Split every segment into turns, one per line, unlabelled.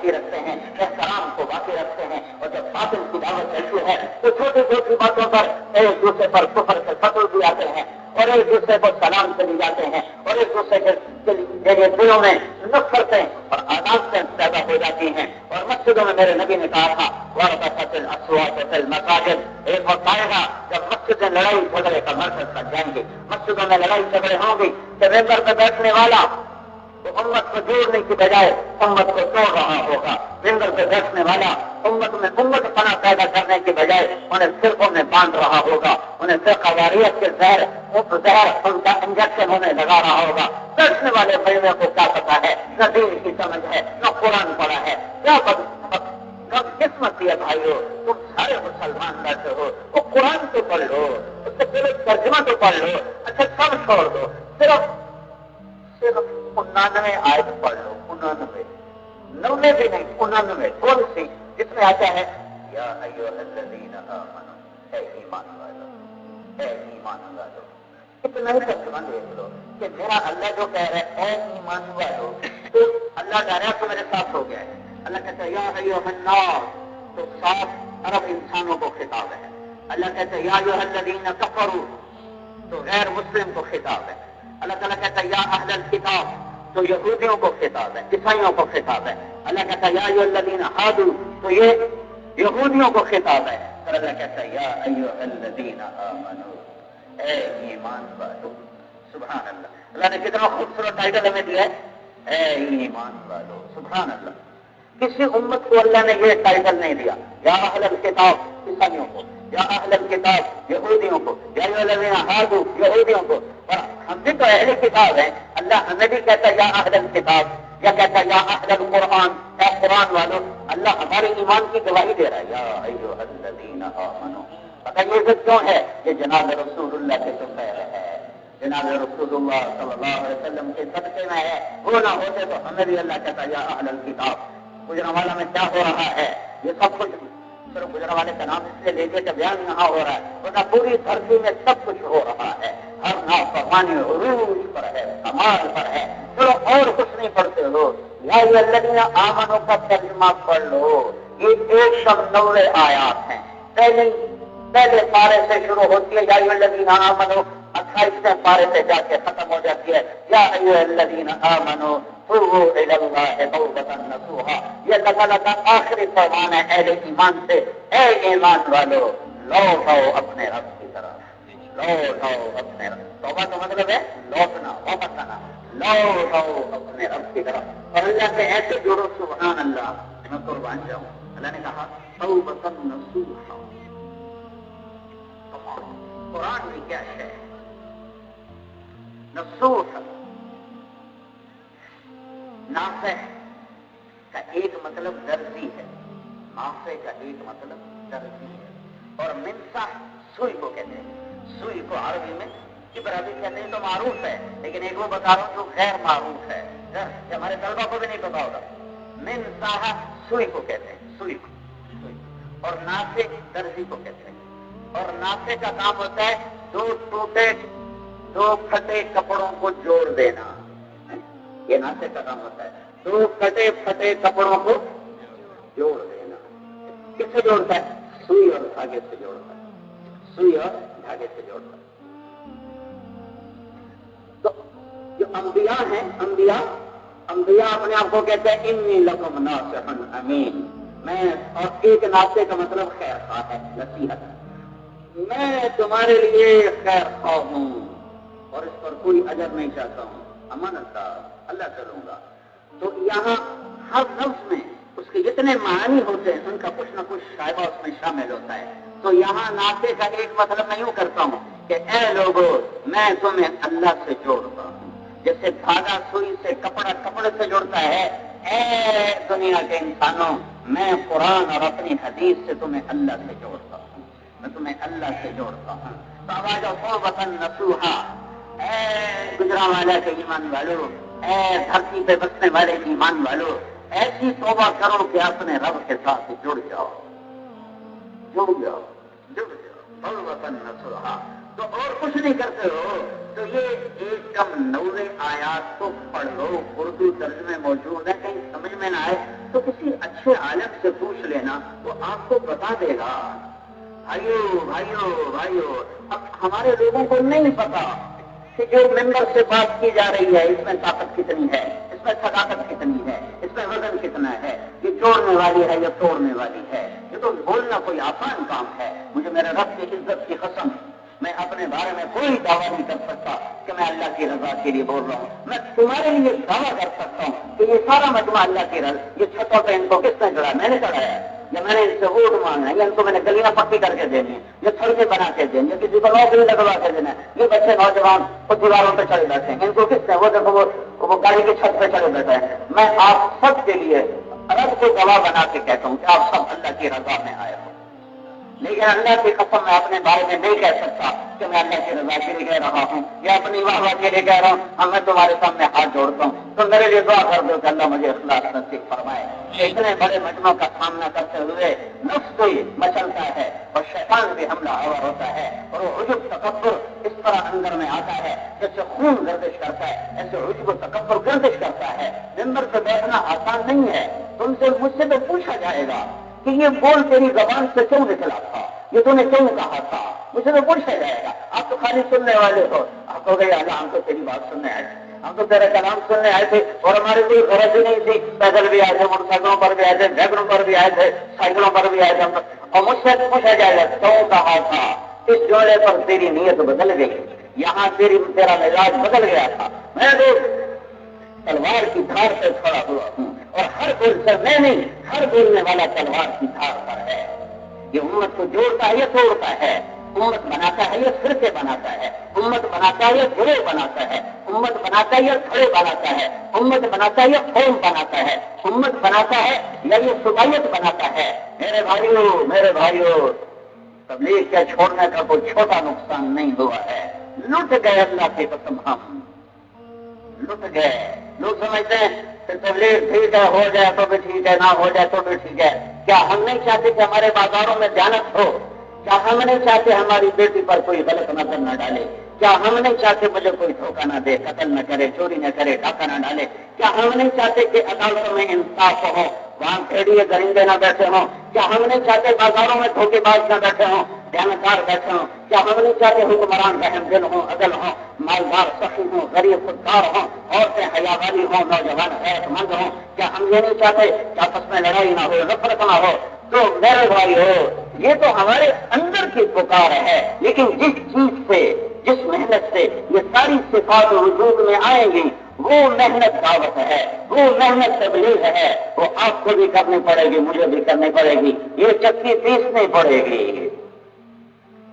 باقی رکھتے ہیں، احترام کو باقی رکھتے ہیں، اور جب باطل کی دعوت چلتی ہے تو چھوٹی چھوٹی باتوں پر ایک دوسرے پر کفر کے فتوے بھی آتے ہیں اور ایک دوسرے کو سلام چلی جاتے ہیں اور ایک دوسرے کے دلوں میں نفرتیں اور عداوتیں پیدا ہو جاتی ہیں۔ اور مسجدوں میں میرے نبی نے کہا تھا وَرَبَطَتِ الْأَصْوَاتُ فِي الْمَسَاجِدِ، ایک وقت آئے گا جب مسجدیں لڑائی جھگڑے کا مرکز بن جائیں گے، مسجدوں میں لڑائی جھگڑے ہوں گی کہ ممبر پہ بیٹھنے والا تو امت کو جوڑنے کی بجائے امت کو توڑ رہا ہوگا، ممبر پہ بیٹھنے والا امت میں امت پناہ پیدا کرنے کی بجائے انہیں فرقوں میں باندھ رہا ہوگا، انہیں فرقہ واریت کے زہر ان کا انجیکشن ہونے لگا رہا ہوگا۔ بیٹھنے والے مجمع کو کیا پتا ہے، نہ دین کی سمجھ ہے نہ قرآن پڑھا ہے، کیا قسمت ہے بھائیو، تم سارے مسلمان بیٹھے ہو، وہ قرآن تو پڑھ لو، اس سے پہلے ترجمہ تو پڑھ لو، اچھا سب چھوڑ دو، صرف 99 آیت پڑھ لو، 99 90 بھی نہیں، 99 کون سی جس میں آتا ہے یا ایھا الذین آمنوا، اے ایمان والو، اے ایمان والو، اتنا ہی ترجمہ دیکھ لو کہ میرا اللہ جو کہہ رہا ہے اے ایمان والو، تو اللہ کہہ رہا ہے تو میرے ساتھ ہو گیا ہے۔ اللہ کہتا ہے یا ایھا الناس، تو 7 ارب انسانوں کو خطاب ہے۔ اللہ کہتا ہے یا ایھا الذین کفروا، تو غیر مسلم کو خطاب ہے۔ اللہ تعالیٰ کہتا ہے یا اہل الکتاب، تو یہودیوں کو خطاب ہے، عیسائیوں کو خطاب ہے۔ اللہ کہتا ہے یا ایھا الذین ھادوا، تو یہ یہودیوں کو خطاب ہے۔ اور اللہ کہتا ہے یا ایھا الذین آمنوا، اے ایمان والو۔ سبحان اللہ، اللہ نے کتنا خوبصورت ٹائٹل ہمیں دیا ہے، اے ایمان والو، سبحان اللہ۔ کسی امت کو اللہ نے یہ ٹائٹل نہیں دیا، یا اہل الکتاب عیسائیوں کو، یا اہل الکتاب یہودیوں کو، یا ایھا الذین ھادوا یہودیوں کو، اور ہم بھی تو اہل کتاب ہیں۔ اللہ ہمیں بھی کہتا ہے یا اہل الکتاب، یا کہتا ہے یا اہل القرآن، اے قرآن والو۔ اللہ ہمارے ایمان کی گواہی دے رہا ہے، یا ایھا الذین آمنوا۔ پتہ یہ عزت کیوں ہے؟ یہ جناب رسول اللہ کے سفیر ہے، جناب رسول اللہ صلی اللہ علیہ وسلم کے صدقے میں ہے۔ وہ نہ ہوتے تو ہمیں بھی اللہ کہتا ہے یا اہل الکتاب۔ گجرانوالہ میں کیا ہو رہا ہے، یہ سب کچھ صرف گجرانوالے کا نام اس لیے لے کے بیان یہاں ہو رہا ہے، ورنہ پوری دھرتی میں سب کچھ ہو رہا ہے۔ ہر نافرمانی عروج پر ہے، کمال پر ہے۔ چلو اور کچھ نہیں پڑھتے ہو، یا ایھا الذین آمنوا کا ترجمہ پڑھ لو۔ یہ 190 آیات ہیں، پہلے پارے سے شروع ہوتی ہے یا ایھا الذین آمنوا، 28ویں پارے سے جا کے ختم ہو جاتی ہے یا ایھا الذین آمنوا توبوا الی اللہ توبۃ نصوحا۔ یہ اللہ تعالیٰ کا آخری فرمان ہے اہل ایمان سے، اے ایمان والو لوٹ آؤ اپنے رب کی طرف، لوٹ آؤ اپنے رب۔ توبہ کا مطلب ہے لوٹنا، واپس آنا، لوٹ آؤ اپنے رب کی طرف۔ اور اللہ سے ایسے جوڑو، سبحان اللہ، میں قربان جاؤں۔ اللہ نے کہا توبۃ نصوحا۔ قرآن میں کیا ہے؟ نصوح، ناصح کا ایک مطلب درزی ہے، ناصح کا ایک مطلب درزی ہے، اور منصح سوئی کو کہتے ہیں۔ سوئی کو عربی میں ابرہ بھی کہتے ہیں تو معروف ہے، لیکن ایک وہ بتا رہا ہوں جو غیر معروف ہے، کہ ہمارے طلبہ کو بھی نہیں پتا ہوگا۔ منصح سوئی کو کہتے ہیں، سوئی کو، اور ناصح درزی کو کہتے ہیں۔ اور ناصح کا کام ہوتا ہے دو پھٹے کپڑوں کو جوڑ دینا، یہ ناصح کا کام ہوتا ہے، 2 پھٹے کپڑوں کو جوڑ دینا۔ کس سے جوڑتا ہے؟ سوئی اور دھاگے سے جوڑتا ہے، سوئی اور دھاگے سے جوڑتا ہے۔ تو جو انبیاء ہیں، انبیاء اپنے آپ کو کہتے ہیں انی لکم ناصح امین، میں، اور ایک ناصح کا مطلب خیر خواہ ہے، نصیحت، میں تمہارے لیے خیر خواہ ہوں اور اس پر کوئی اجر نہیں چاہتا ہوں، امانت دار، اللہ کروں گا۔ تو یہاں ہر لفظ میں اس کے جتنے معنی ہوتے ہیں ان کا کچھ نہ کچھ شائبہ اس میں شامل ہوتا ہے۔ تو یہاں ناصح کا ایک مطلب میں یوں کرتا ہوں کہ اے لوگو میں تمہیں اللہ سے جوڑتا ہوں، جیسے دھاگا سوئی سے، کپڑا کپڑے سے جوڑتا ہے۔ اے دنیا کے انسانوں، میں قرآن اور اپنی حدیث سے تمہیں اللہ سے جوڑتا ہوں، میں تمہیں اللہ سے جوڑتا ہوں۔ تو آواز توبۃ نصوحا، اے گجرانوالہ کے ایمان والو، اے دھرتی پہ بسنے والے ایمان والو، ایسی توبہ کرو کہ اپنے رب کے ساتھ جڑ جاؤ، جڑ جاؤ، جڑ جاؤ، توبۃ نصوحا۔ تو اور کچھ نہیں کرتے ہو تو یہ 190 آیات کو پڑھ لو، اردو ترجمے موجود ہے، کہیں سمجھ میں نہ آئے تو کسی اچھے عالم سے پوچھ لینا، وہ آپ کو بتا دے گا۔ بھائیو بھائیو بھائیو، اب ہمارے لوگوں کو نہیں پتا کہ جو ممبر سے بات کی جا رہی ہے اس میں طاقت کتنی ہے، اس میں صداقت کتنی ہے، اس میں وزن کتنا ہے، یہ جوڑنے والی ہے یا توڑنے والی ہے۔ یہ تو بولنا کوئی آسان کام ہے۔ مجھے میرے رب کی عزت کی قسم، میں اپنے بارے میں کوئی دعویٰ نہیں کر سکتا کہ میں اللہ کی رضا کے لیے بول رہا ہوں۔ میں تمہارے لیے دعویٰ کر سکتا ہوں کہ یہ سارا مجموعہ اللہ کی رضا، یہ چھتوں پہ ان کو کس نے چڑھایا؟ میں نے چڑھایا، یا میں نے ان سے ووٹ مانگنا ہے، یا ان کو میں نے گلیاں پکی کر کے دینی ہے، یا سڑکیں بنا کے دینی ہے، کسی کو نوکری لگوا کے دینا ہے۔ یہ بچے نوجوان وہ دیواروں پہ چڑے بیٹھے ہیں، ان کو کس نے؟ وہ دیکھو وہ گاڑی کی چھت پہ چڑے بیٹھے ہیں۔ میں آپ سب کے لیے رب کو گواہ بنا کے کہتا ہوں کہ آپ سب اللہ کی رضا میں آئے ہو، لیکن اللہ کی قسم میں اپنے بارے میں نہیں کہہ سکتا کہ میں اللہ کی رضا کے لیے کہہ رہا ہوں یا اپنی واہ کے لیے کہہ رہا ہوں۔ ہم میں تمہارے سامنے ہاتھ جوڑتا ہوں تو میرے لیے دعا کر دو کہ اللہ مجھے اخلاص نصیب فرمائے۔ اتنے بڑے مجموع کا سامنا کرتے ہوئے نفس بھی مچلتا ہے اور شیطان بھی حملہ آور ہوتا ہے، اور وہ عجب تکبر اس طرح اندر میں آتا ہے جیسے خون گردش کرتا ہے، ایسے عجب و تکبر گردش کرتا ہے۔ ممبر پہ بیٹھنا آسان نہیں ہے۔ تم سے مجھ سے تو پوچھا جائے گا کہ یہ بول تیری زبان سے کیوں نکلا تھا، یہ تو نے کیوں کہا تھا، مجھے تو پوچھا جائے گا۔ آپ تو خالی سننے والے ہو، آپ کو گئے اللہ ہم تو تیری بات سننے آئے تھے، ہم تو تیرا کلام سننے آئے تھے، اور ہماری کوئی غرض ہی نہیں تھی۔ پیدل بھی آئے تھے، موٹر سائیکلوں پر بھی آئے تھے، ویگنوں پر بھی آئے تھے، سائیکلوں پر بھی آئے تھے، اور مجھ سے پوچھا جائے گا کیوں کہا تھا۔ اس جوڑے پر تیری نیت بدل گئی، یہاں تیرا مزاج بدل گیا تھا۔ میں تو تلوار کی دھار سے کھڑا ہوا ہوں، اور ہر بول سے میں نہیں، ہر بولنے والا تلوار کی دھار پر ہے۔ یہ امت کو جوڑتا ہے یا توڑتا ہے، امت بناتا ہے یا فرقے بناتا ہے، امت بناتا ہے یا گروہ بناتا ہے، امت بناتا ہے یا کھڑے بناتا ہے، امت بناتا ہے یا قوم بناتا ہے، امت بناتا ہے یا یہ صوبائیت بناتا ہے۔ میرے بھائیوں، تبلیغ کے چھوڑنے کا کوئی چھوٹا نقصان نہیں ہوا ہے۔ لٹ گئے اللہ کی قسم، ہم لٹ گئے۔ لوگ سمجھتے ہیں کہ تبلیغ ٹھیک ہے، ہو جائے تو بھی ٹھیک ہے، نہ ہو جائے تو بھی ٹھیک ہے۔ کیا ہم نہیں چاہتے کہ ہمارے بازاروں میں دیانت ہو؟ کیا ہم نہیں چاہتے ہماری بیٹی پر کوئی غلط نظر نہ ڈالے؟ کیا ہم نہیں چاہتے مجھے کوئی دھوکہ نہ دے، قتل نہ کرے، چوری نہ کرے، ڈاکہ نہ ڈالے؟ کیا ہم نہیں چاہتے کہ عدالتوں میں انصاف ہو، وہاں بھیڑیے درندے نہ بیٹھے ہوں؟ کیا ہم نہیں چاہتے بازاروں میں دھوکے باز نہ بیٹھے ہوں، دیانتدار بیٹھے ہوں؟ کیا ہم نہیں چاہتے حکمران رحم دل ہوں، عدل ہوں، مالدار سخی ہوں، غریب خوددار ہوں، عورتیں حیا والی ہوں، نوجوان غیرت مند ہوں؟ کیا ہم یہ نہیں چاہتے کہ آپس میں لڑائی نہ ہو، نفرت نہ ہو؟ تو میرے بھائی ہو، یہ تو ہمارے اندر کی پکار ہے، لیکن جس چیز سے، جس محنت سے یہ ساری صفات وجود میں آئیں گی، وہ محنت دعوت ہے، وہ محنت تبلیغ ہے، وہ آپ کو بھی کرنی پڑے گی، مجھے بھی کرنی پڑے گی۔ یہ چکی پیسنی پڑے گی،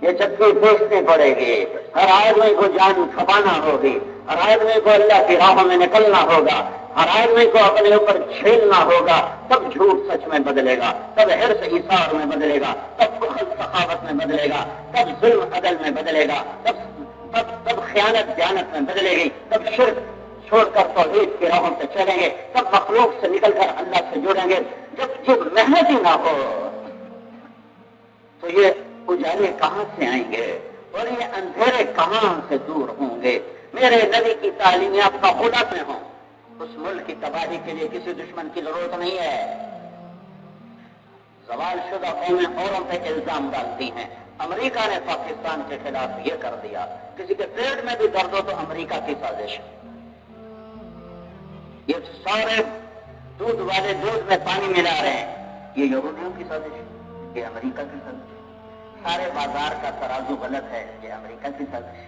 یہ چکی پیسنی پڑے گی۔ ہر آدمی کو جان کھپانا ہوگی، ہر آدمی کو اللہ کی راہوں میں نکلنا ہوگا، ہر آدمی کو اپنے اوپر چھیلنا ہوگا، تب جھوٹ سچ میں بدلے گا، تب حرص ایثار میں بدلے گا، تب بخل سخاوت میں بدلے گا، تب ظلم عدل میں بدلے گا، تب خیانت دیانت میں بدلے گی، تب شرک چھوڑ کر توحید کی راہوں پہ چلیں گے، تب مخلوق سے نکل کر اللہ سے جڑیں گے۔ جب محنت ہی نہ ہو تو یہ اجالے کہاں سے آئیں گے اور یہ اندھیرے کہاں سے دور ہوں گے؟ میرے نبی کی تعلیمات کا خدا میں ہوں، اس ملک کی تباہی کے لیے کسی دشمن کی ضرورت نہیں ہے۔ زوال شدہ قومیں اوروں پہ الزام ڈالتی ہیں، امریکہ نے پاکستان کے خلاف یہ کر دیا، کسی کے پیٹ میں بھی درد ہو تو امریکہ کی سازش۔ یہ سارے دودھ والے دودھ میں پانی ملا رہے ہیں، یہ یہودیوں کی سازش، یہ امریکہ کی سازش۔ سارے بازار کا ترازو غلط ہے، یہ امریکہ کی سازش۔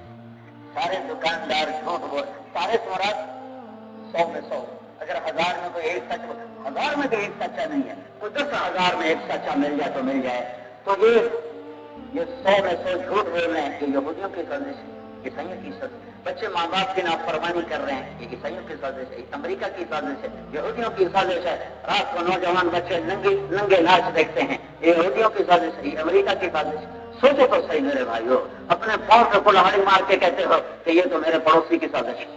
سارے دکاندار جھوٹ بول، سارے سورات 100 میں 100، اگر 1000 میں کوئی ایک سچ، 1000 میں کوئی ایک سچا نہیں ہے، تو 10,000 میں ایک سچا مل جائے تو مل جائے، تو یہ 100 میں 100 جھوٹ بول رہے ہیں، یہ یہودیوں کی سازش ہے، عیسائیوں کی سازش۔ بچے ماں باپ کی نافرمانی کر رہے ہیں، یہ عیسائیوں کی سازش ہے، امریکہ کی سازش ہے، یہودیوں کی سازش ہے۔ رات کو نوجوان بچے ننگے ناچ دیکھتے ہیں، یہ یہودیوں کی سازش ہے، امریکہ کی سازش ہے۔ سوچو تو صحیح میرے بھائیو، اپنے پاؤں پہ کلہاڑی مار کے کہتے ہو کہ یہ تو میرے پڑوسی کی سازش ہے۔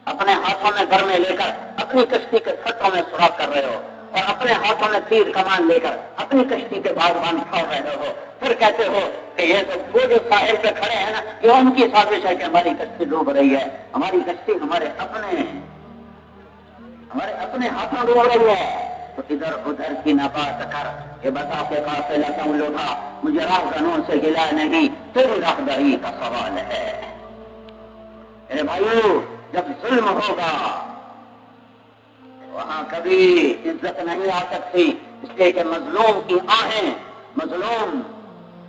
اپنے ہاتھوں میں گرمے لے کر اپنی کشتی کے کھٹوں میں سوراخ کر رہے ہو، اور اپنے ہاتھوں میں تیر کمان لے کر اپنی کشتی کے باغبان پھاڑ رہے ہو، پھر کہتے ہو کہ یہ تو وہ جو ساحل پہ کھڑے ہیں نا، یہ ان کی سازش ہے کہ ہماری کشتی ڈوب رہی ہے۔ ہماری کشتی ہمارے اپنے ہمارے اپنے ہاتھوں ڈوب رہی ہے، تو ادھر ادھر کی نہ بات کر، یہ بتا کے قافلہ کیوں لوٹا، مجھے راہگنوں سے گلا نہیں، تیری راہداری کا سوال ہے۔ میرے بھائیو، جب ظلم ہوگا وہاں کبھی عزت نہیں آ سکتی، اس لیے کہ مظلوم کی آہیں، مظلوم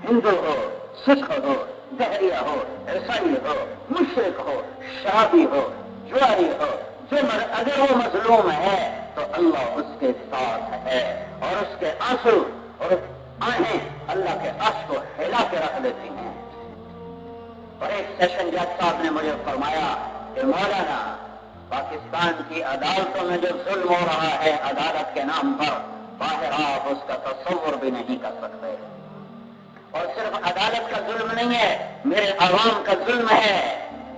ہندو ہو، سکھ ہو، دہریہ ہو، عیسائی ہو، مشرق ہو، شرابی ہو، جواری ہو، اگر وہ مظلوم ہے تو اللہ اس کے ساتھ ہے، اور اس کے آنسو اور آہیں اللہ کے عرش کو ہلا کے رکھ دیتی ہیں۔ اور ایک سیشن جج صاحب نے مجھے فرمایا کہ مولانا، پاکستان کی عدالتوں میں جو ظلم ہو رہا ہے عدالت کے نام پر، باہر آپ اس کا تصور بھی نہیں کر سکتے۔ اور صرف عدالت کا ظلم نہیں ہے، میرے عوام کا ظلم ہے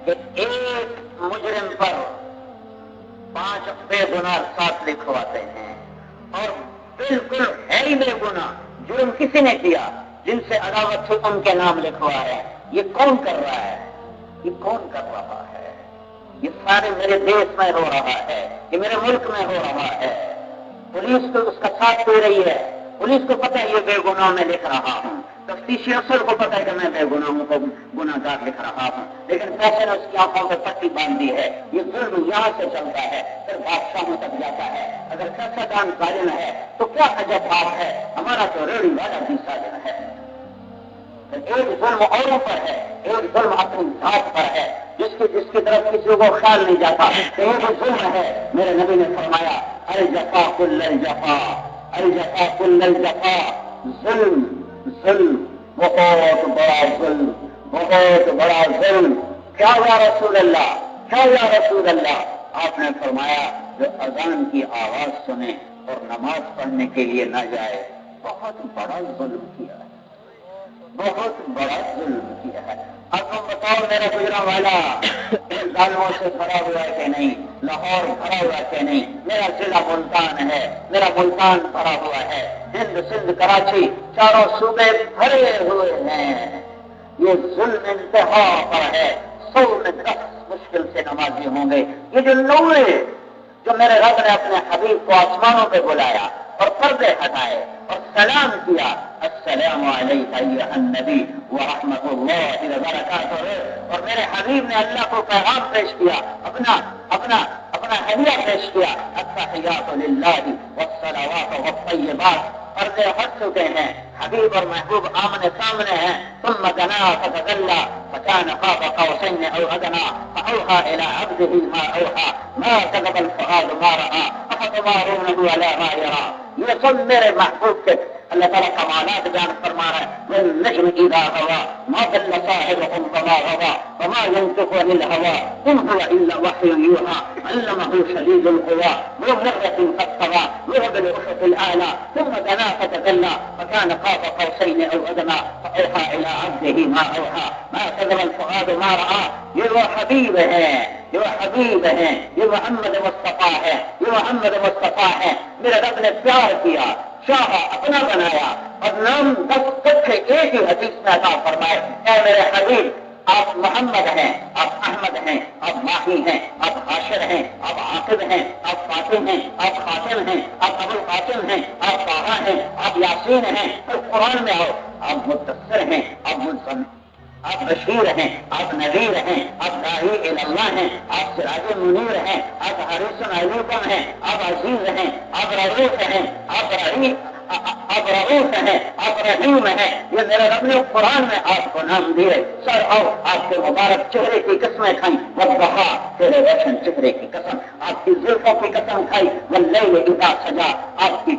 کہ ایک مجرم پر 5 بے گناہ ساتھ لکھواتے ہیں، اور بالکل ہے ہی بے گناہ، جرم کسی نے کیا، جن سے عداوت سے ان کے نام لکھوا ہے۔ یہ کون کر رہا ہے؟ یہ کون کر رہا ہے؟ یہ سارے میرے دیش میں ہو رہا ہے، یہ میرے ملک میں ہو رہا ہے۔ پولیس تو اس کا ساتھ دے رہی ہے، پولیس کو پتہ ہے یہ بے گناہ میں لکھ رہا ہوں، تفتیشی افسر کو پتہ ہے کہ میں بے گناہوں کو گناہ گار لکھ رہا ہوں، لیکن پیسے نے اس کی آنکھوں پہ پٹی باندھ دی ہے۔ یہ ظلم یہاں سے چلتا ہے، پھر بادشاہوں تک جاتا ہے۔ اگر سیاستدان ظالم ہے تو کیا عجب بات ہے، ہمارا تو ریڑھی والا بھی ظالم ہے۔ ایک ظلم اوروں پر ہے، ایک ظلم اپنی ذات پر ہے، جس کی طرف کسی کو خیال نہیں جاتا کہ یہ جو ظلم ہے۔ میرے نبی نے فرمایا الجفا کل الجفا، الجفا کل الجفا، ظلم ظلم بہت بڑا ظلم، بہت بڑا ظلم۔ کیا یا رسول اللہ، کیا یا رسول اللہ؟ آپ نے فرمایا جو اذان کی آواز سنے اور نماز پڑھنے کے لیے نہ جائے، بہت بڑا ظلم کیا ہے، بہت بڑا ظلم کیا ہے۔ اب تم بتاؤ میرا گجرا والا ظالموں سے بھرا ہوا ہے کہ نہیں، لاہور بھرا ہوا ہے کہ نہیں؟ میرا ضلع ملتان ہے، میرا ملتان بھرا ہوا ہے، ہند سندھ کراچی چاروں صوبے بھرے ہوئے ہیں۔ یہ ظلم انتہا پر ہے، 100 میں 10 مشکل سے نمازی ہوں گے۔ یہ جو نوے جو میرے رب نے اپنے حبیب کو آسمانوں پہ بلایا اور پردے ہٹائے اور سلام کیا، السلام علیک ایھا النبی ورحمۃ اللہ وبرکاتہ، اور میرے حبیب نے اللہ کو پیغام پیش کیا، اپنا ہدیہ پیش کیا، التحیات للہ والصلوات والطیبات، پردے ہٹ چکے ہیں، حبیب اور محبوب آمنے سامنے ہیں۔ ثم دنا فتدلى فكان قاب قوسين او ادنى فاوحى الى عبده ما اوحى ما كذب الفؤاد ما راى افتمارونه على ما يرى۔ یہ سب میرے محبوب کے اللہ تعالیٰ کمالات بیان فرما رہا ہے۔ والنجم اذا هوى ما ضل صاحبكم وما غوى وما ينطق عن الهوى ان هو الا وحي يوحى علمه شديد القوى ذو مرة فاستوى وهو بالافق الاعلى ثم دنا فتدلى فكان قاب قوسين او ادنى فاوحى الى عبده ما اوحى ما كذب الفؤاد ما راى۔ یہ وہ حبیب ہے، یہ وہ حبیب ہے، یہ محمد مصطفیٰ ہے، یہ محمد مصطفیٰ ہے۔ میرے رب نے پیار کیا، چاہا، اپنا بنایا، اور نام 10 تک ایک ہی حدیث میں عطا فرمائے، اے میرے حبیب آپ محمد ہیں، آپ احمد ہیں، آپ ماہی ہیں، آپ حاشر ہیں، آپ عاقب ہیں، آپ فاتح ہیں، آپ خاتم ہیں، آپ ابو القاسم ہیں، آپ طٰہٰ ہیں، آپ یاسین ہیں، پھر قرآن میں آؤ، آپ مدثر ہیں، آپ مزمل، آپ بشیر ہیں، آپ نذیر ہیں، آپ داعی اللہ ہیں، آپ سراج منیر ہیں، آپ حریص علیکم ہیں، آپ عزیز ہیں، آپ رؤوف ہیں، آپ رؤوف ہیں، آپ رحیم ہیں۔ یہ میرے رب نے قرآن میں آپ کو نام دیے۔ سر آؤ، آپ کے مبارک چہرے کی قسمیں کھائیں، والضحیٰ تیرے روشن چہرے کی قسم، آپ کی زلفوں کی قسم کھائی، واللیل اذا سجا آپ کی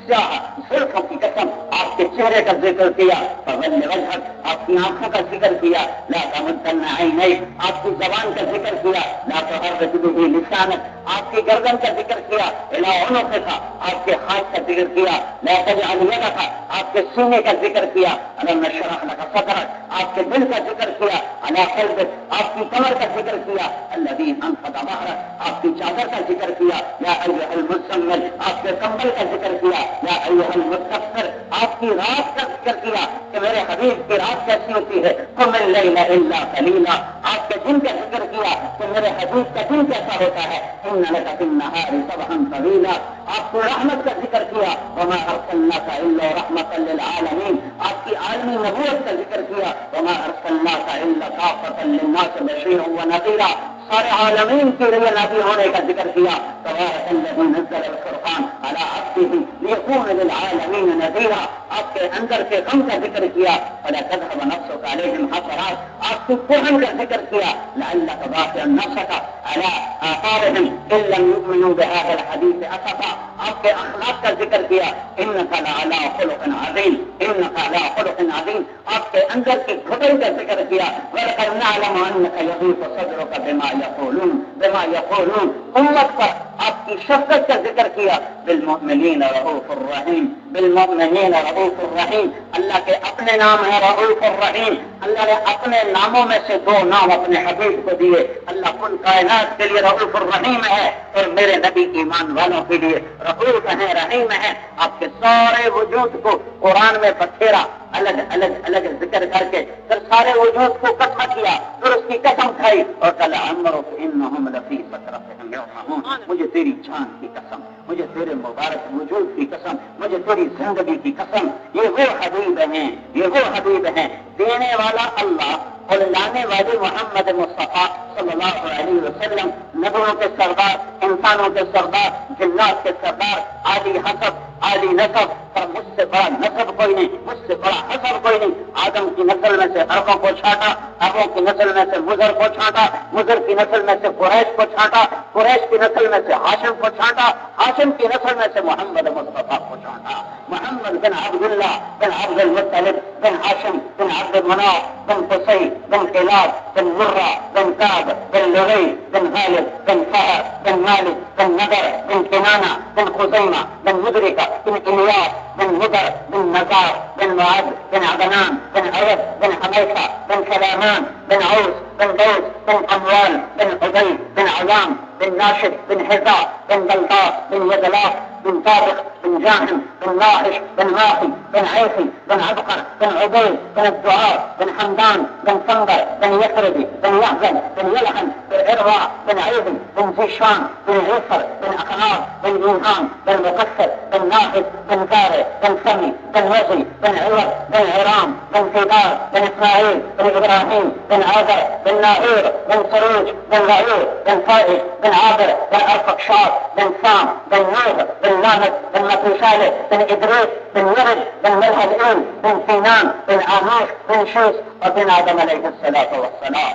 سیاہ زلفوں کی قسم، آپ کے چہرے کا ذکر کیا، فولِ وجہک آپ کی آنکھوں کا ذکر کیا، لا تمدن عینیک آپ کی زبان کا ذکر کیا، لا تحرک بہ لسانک آپ کی گردن کا ذکر کیا، الی عنقک آپ کے ہاتھ کا ذکر کیا، لا تجعل یدک آپ کے سینے کا ذکر کیا، الم نشرح لک صدرک آپ کے دل کا ذکر کیا، علی قلبک، آپ کی کمر کا ذکر کیا، الذی انقض ظہرک، آپ کی چادر کا ذکر کیا، یا ایھا المزمل، آپ کے کمبل کا ذکر کیا، یا ایھا المدثر، آپ کی رات کا ذکر کیا کہ میرے حبیب کی رات کیسی ہوتی ہے، قم اللیل الا قلیلا، آپ کے دن کا ذکر کیا کہ میرے حبیب کا دن کیسا ہوتا ہے، ان لک فی النہار سبحا طویلا، آپ کو رحمت کا ذکر کیا، وما ارسلناک الا رحمتا للعالمین، آپ کی عالمی نبوت کا ذکر کیا، وما ارسلناک الا کافۃ للناس بشیرا ونذیرا، سارے عالمین کے لیے نبی ہونے کا ذکر کیا، تبارک الذی نزل الفرقان علی عبدہ لیکون للعالمین نذیرا، آپ کے اندر کے غم کا ذکر کیا، فلا تذهب نفسك علیہم حسرات، آپ کی قرآن کا ذکر کیا، لعلک باخع نفسک علی آثارہم ان لم یؤمنوا بهذا الحدیث اسفا، آپ کے اخلاق کا ذکر کیا، انک لعلی خلق عظیم، انک علی خلق عظیم، آپ کے اندر کی گھٹن کا ذکر کیا، وَلَقَدْ نَعْلَمُ أَنَّكَ يَضِيقُ صَدْرُكَ بِمَا يَقُولُونَ، امت پر آپ کی شفقت کا ذکر کیا، بالمؤمنین رؤوف الرحیم، بالمؤمنین رؤوف الرحیم، اللہ کے اپنے نام ہیں رؤوف الرحیم، اللہ نے اپنے ناموں میں سے دو نام اپنے حبیب کو دیے، اللہ کل کائنات کے لیے رؤوف الرحیم ہے اور میرے نبی ایمان والوں کے لیے رؤوف ہے، رحیم ہے، آپ کے سارے وجود کو قرآن میں بکھیرا، الگ الگ الگ ذکر کر کے پھر سارے وجود کو اکٹھا کیا، پھر اس کی قسم کھائی اور کہا عمرک انہم لفی سکرتہم یعمہون، مجھے تیری جان کی قسم، مجھے تیرے مبارک وجود کی قسم، مجھے تیری زندگی کی قسم، یہ وہ حبیب ہیں، یہ وہ حبیب ہیں، دینے والا اللہ اور لانے والے محمد مصطفیٰ صلی اللہ علیہ وسلم، نبیوں کے سردار، انسانوں کے سردار، جنات کے سردار، عالی حسب عالی نسب، پر مجھ سے بڑا نسب کوئی نہیں، مجھ سے بڑا حسب کوئی نہیں، آدم کی نسل میں سے اربوں کو چھانٹا، اربوں کی نسل میں سے مضر کو چھانٹا، مضر کی نسل میں سے قریش کو چھانٹا، قریش کی نسل میں سے ہاشم کو چھانٹا، ہاشم کی نسل میں سے محمد مصطفیٰ کو چھانٹا، محمد بن عبداللہ بن عبد المطلب بن ہاشم بن عبد مناف بن قصی بن قلاب بن مرہ بن کعب بن لغی بن غالب بن فہر بن مالک بن نضر بن کنانہ بن خزیمہ بن مدرکہ بن الیاس بن مدر بن نزار بن معد بن عدنان بن عرب بن حمیفہ بن سلامان بن عوس بن دوس بن اموال بن عبید بن عوام بن ناشد بن حزا بن بلطاس بن يدلاس بن طارق بن جاهم بن ناحش بن ماحي بن عيسي بن عبقر بن عبيد بن الدعاء بن حمدان بن صنبر بن يقربي بن يحزن بن يلحن بن عروة بن عيد بن زيشان بن عيسر بن أخنار بن يوهان بن مقصر بن ناحد بن كاري بن سمي بن وزي بن عوض بن عرام بن فيدار بن إسماعيل بن إبراهيم بن عازر بن ناهور بن سروج بن غعور بن فائد بن عابر بن أرفقشار بن سام بن نوح بن لامد بن متوشالة بن إدريس بن يرد بن ملهدئين بن سينان بن عاموش بن شوس وبن آدم عليه الصلاة والسلام.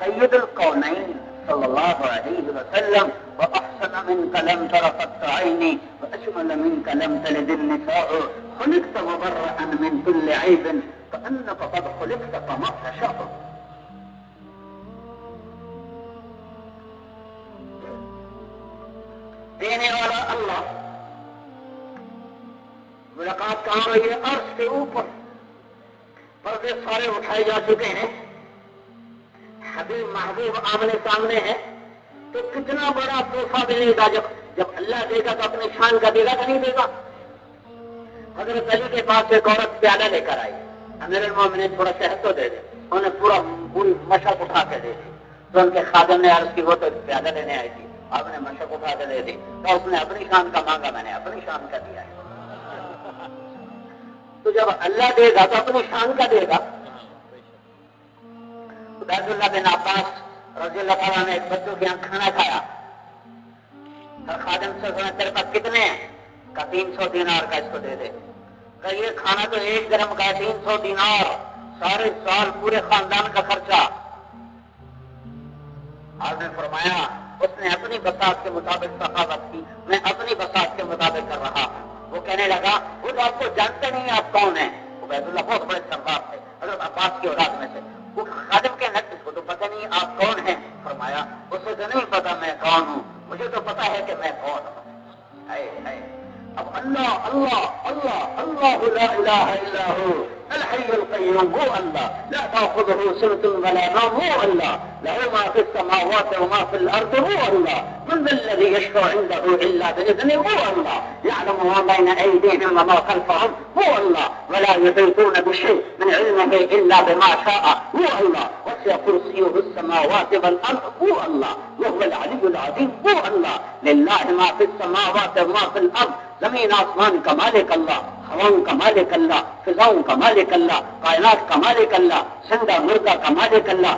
سيد الكونين صلى الله عليه وسلم وأحسن منك لم تر قط عيني وأجمل منك لم تلد النساء خلقت مبرأ من كل عيب فأنك قد خلقت فما تشاء. دینے والا اللہ، ملاقات کہاں ہوئی ہے؟ عرش کے اوپر، پردے سارے اٹھائے جا چکے ہیں، حبیب محبوب آمنے سامنے ہے، تو کتنا بڑا تحفہ دے گا. جب اللہ دے گا تو اپنی شان کا دے گا کہ نہیں دے گا؟ حضرت علی کے پاس ایک عورت پیالہ لے کر آئی، امیر المومنین تھوڑا شہد تو دے دے، انہیں پوری مشق اٹھا کے دے دی، تو ان کے خادم نے عرض کی وہ تو پیالہ لینے آئی تھی، آپ نے مشق اٹھا کے دے دی، تو اس نے اپنی شان کا مانگا، میں نے اپنی شان کا دیا ہے. تو جب اللہ دے گا تو اپنی شان کا دے گا. عبید اللہ بن عباس رضی اللہ تعالیٰ نے ایک بچوں کے یہاں کھانا کھایا، ہر خادم سے سنا تیرے پاس کتنے ہیں؟ کا 300 دینار کا، اس کو دے دے. کہ یہ کھانا تو ایک گرم کا ہے، 300 دینار، سارے سال پورے خاندان کا خرچہ. آپ نے فرمایا اس نے اپنی بساط کے مطابق سخاوت کی، میں اپنی بساط کے مطابق کر رہا ہوں. وہ کہنے لگا وہ تو آپ کو جانتے نہیں آپ کون ہیں. عبید اللہ بہت بڑے سردار تھے، حضرت عباس کی اولاد میں سے. وہ خادم کے نقص کو تو پتہ نہیں آپ کون ہیں. فرمایا اسے تو نہیں پتا میں کون ہوں، مجھے تو پتا ہے کہ میں کون ہوں. اب اللہ اللہ اللہ اللہ لا الہ الا هو الحي القيوم، هو الله لا تأخذه سنة ولا نوم، هو الله له ما في السماوات وما في الأرض، هو الله من ذا الذي يشفع عنده إلا بإذنه، هو الله يعلم ما بين أيديهم وما خلفهم، هو الله ولا يحيطون بشيء من علمه إلا بما شاء، هو الله وسع كرسيه السماوات والأرض، هو الله وهو العلي العظيم، هو الله لله ما في السماوات وما في الأرض، زمین آسمان کا مالک اللہ، ہواؤں کا مالک اللہ، فضاؤں کا مالک اللہ، کائنات کا مالک اللہ، زندہ مردہ کا مالک اللہ،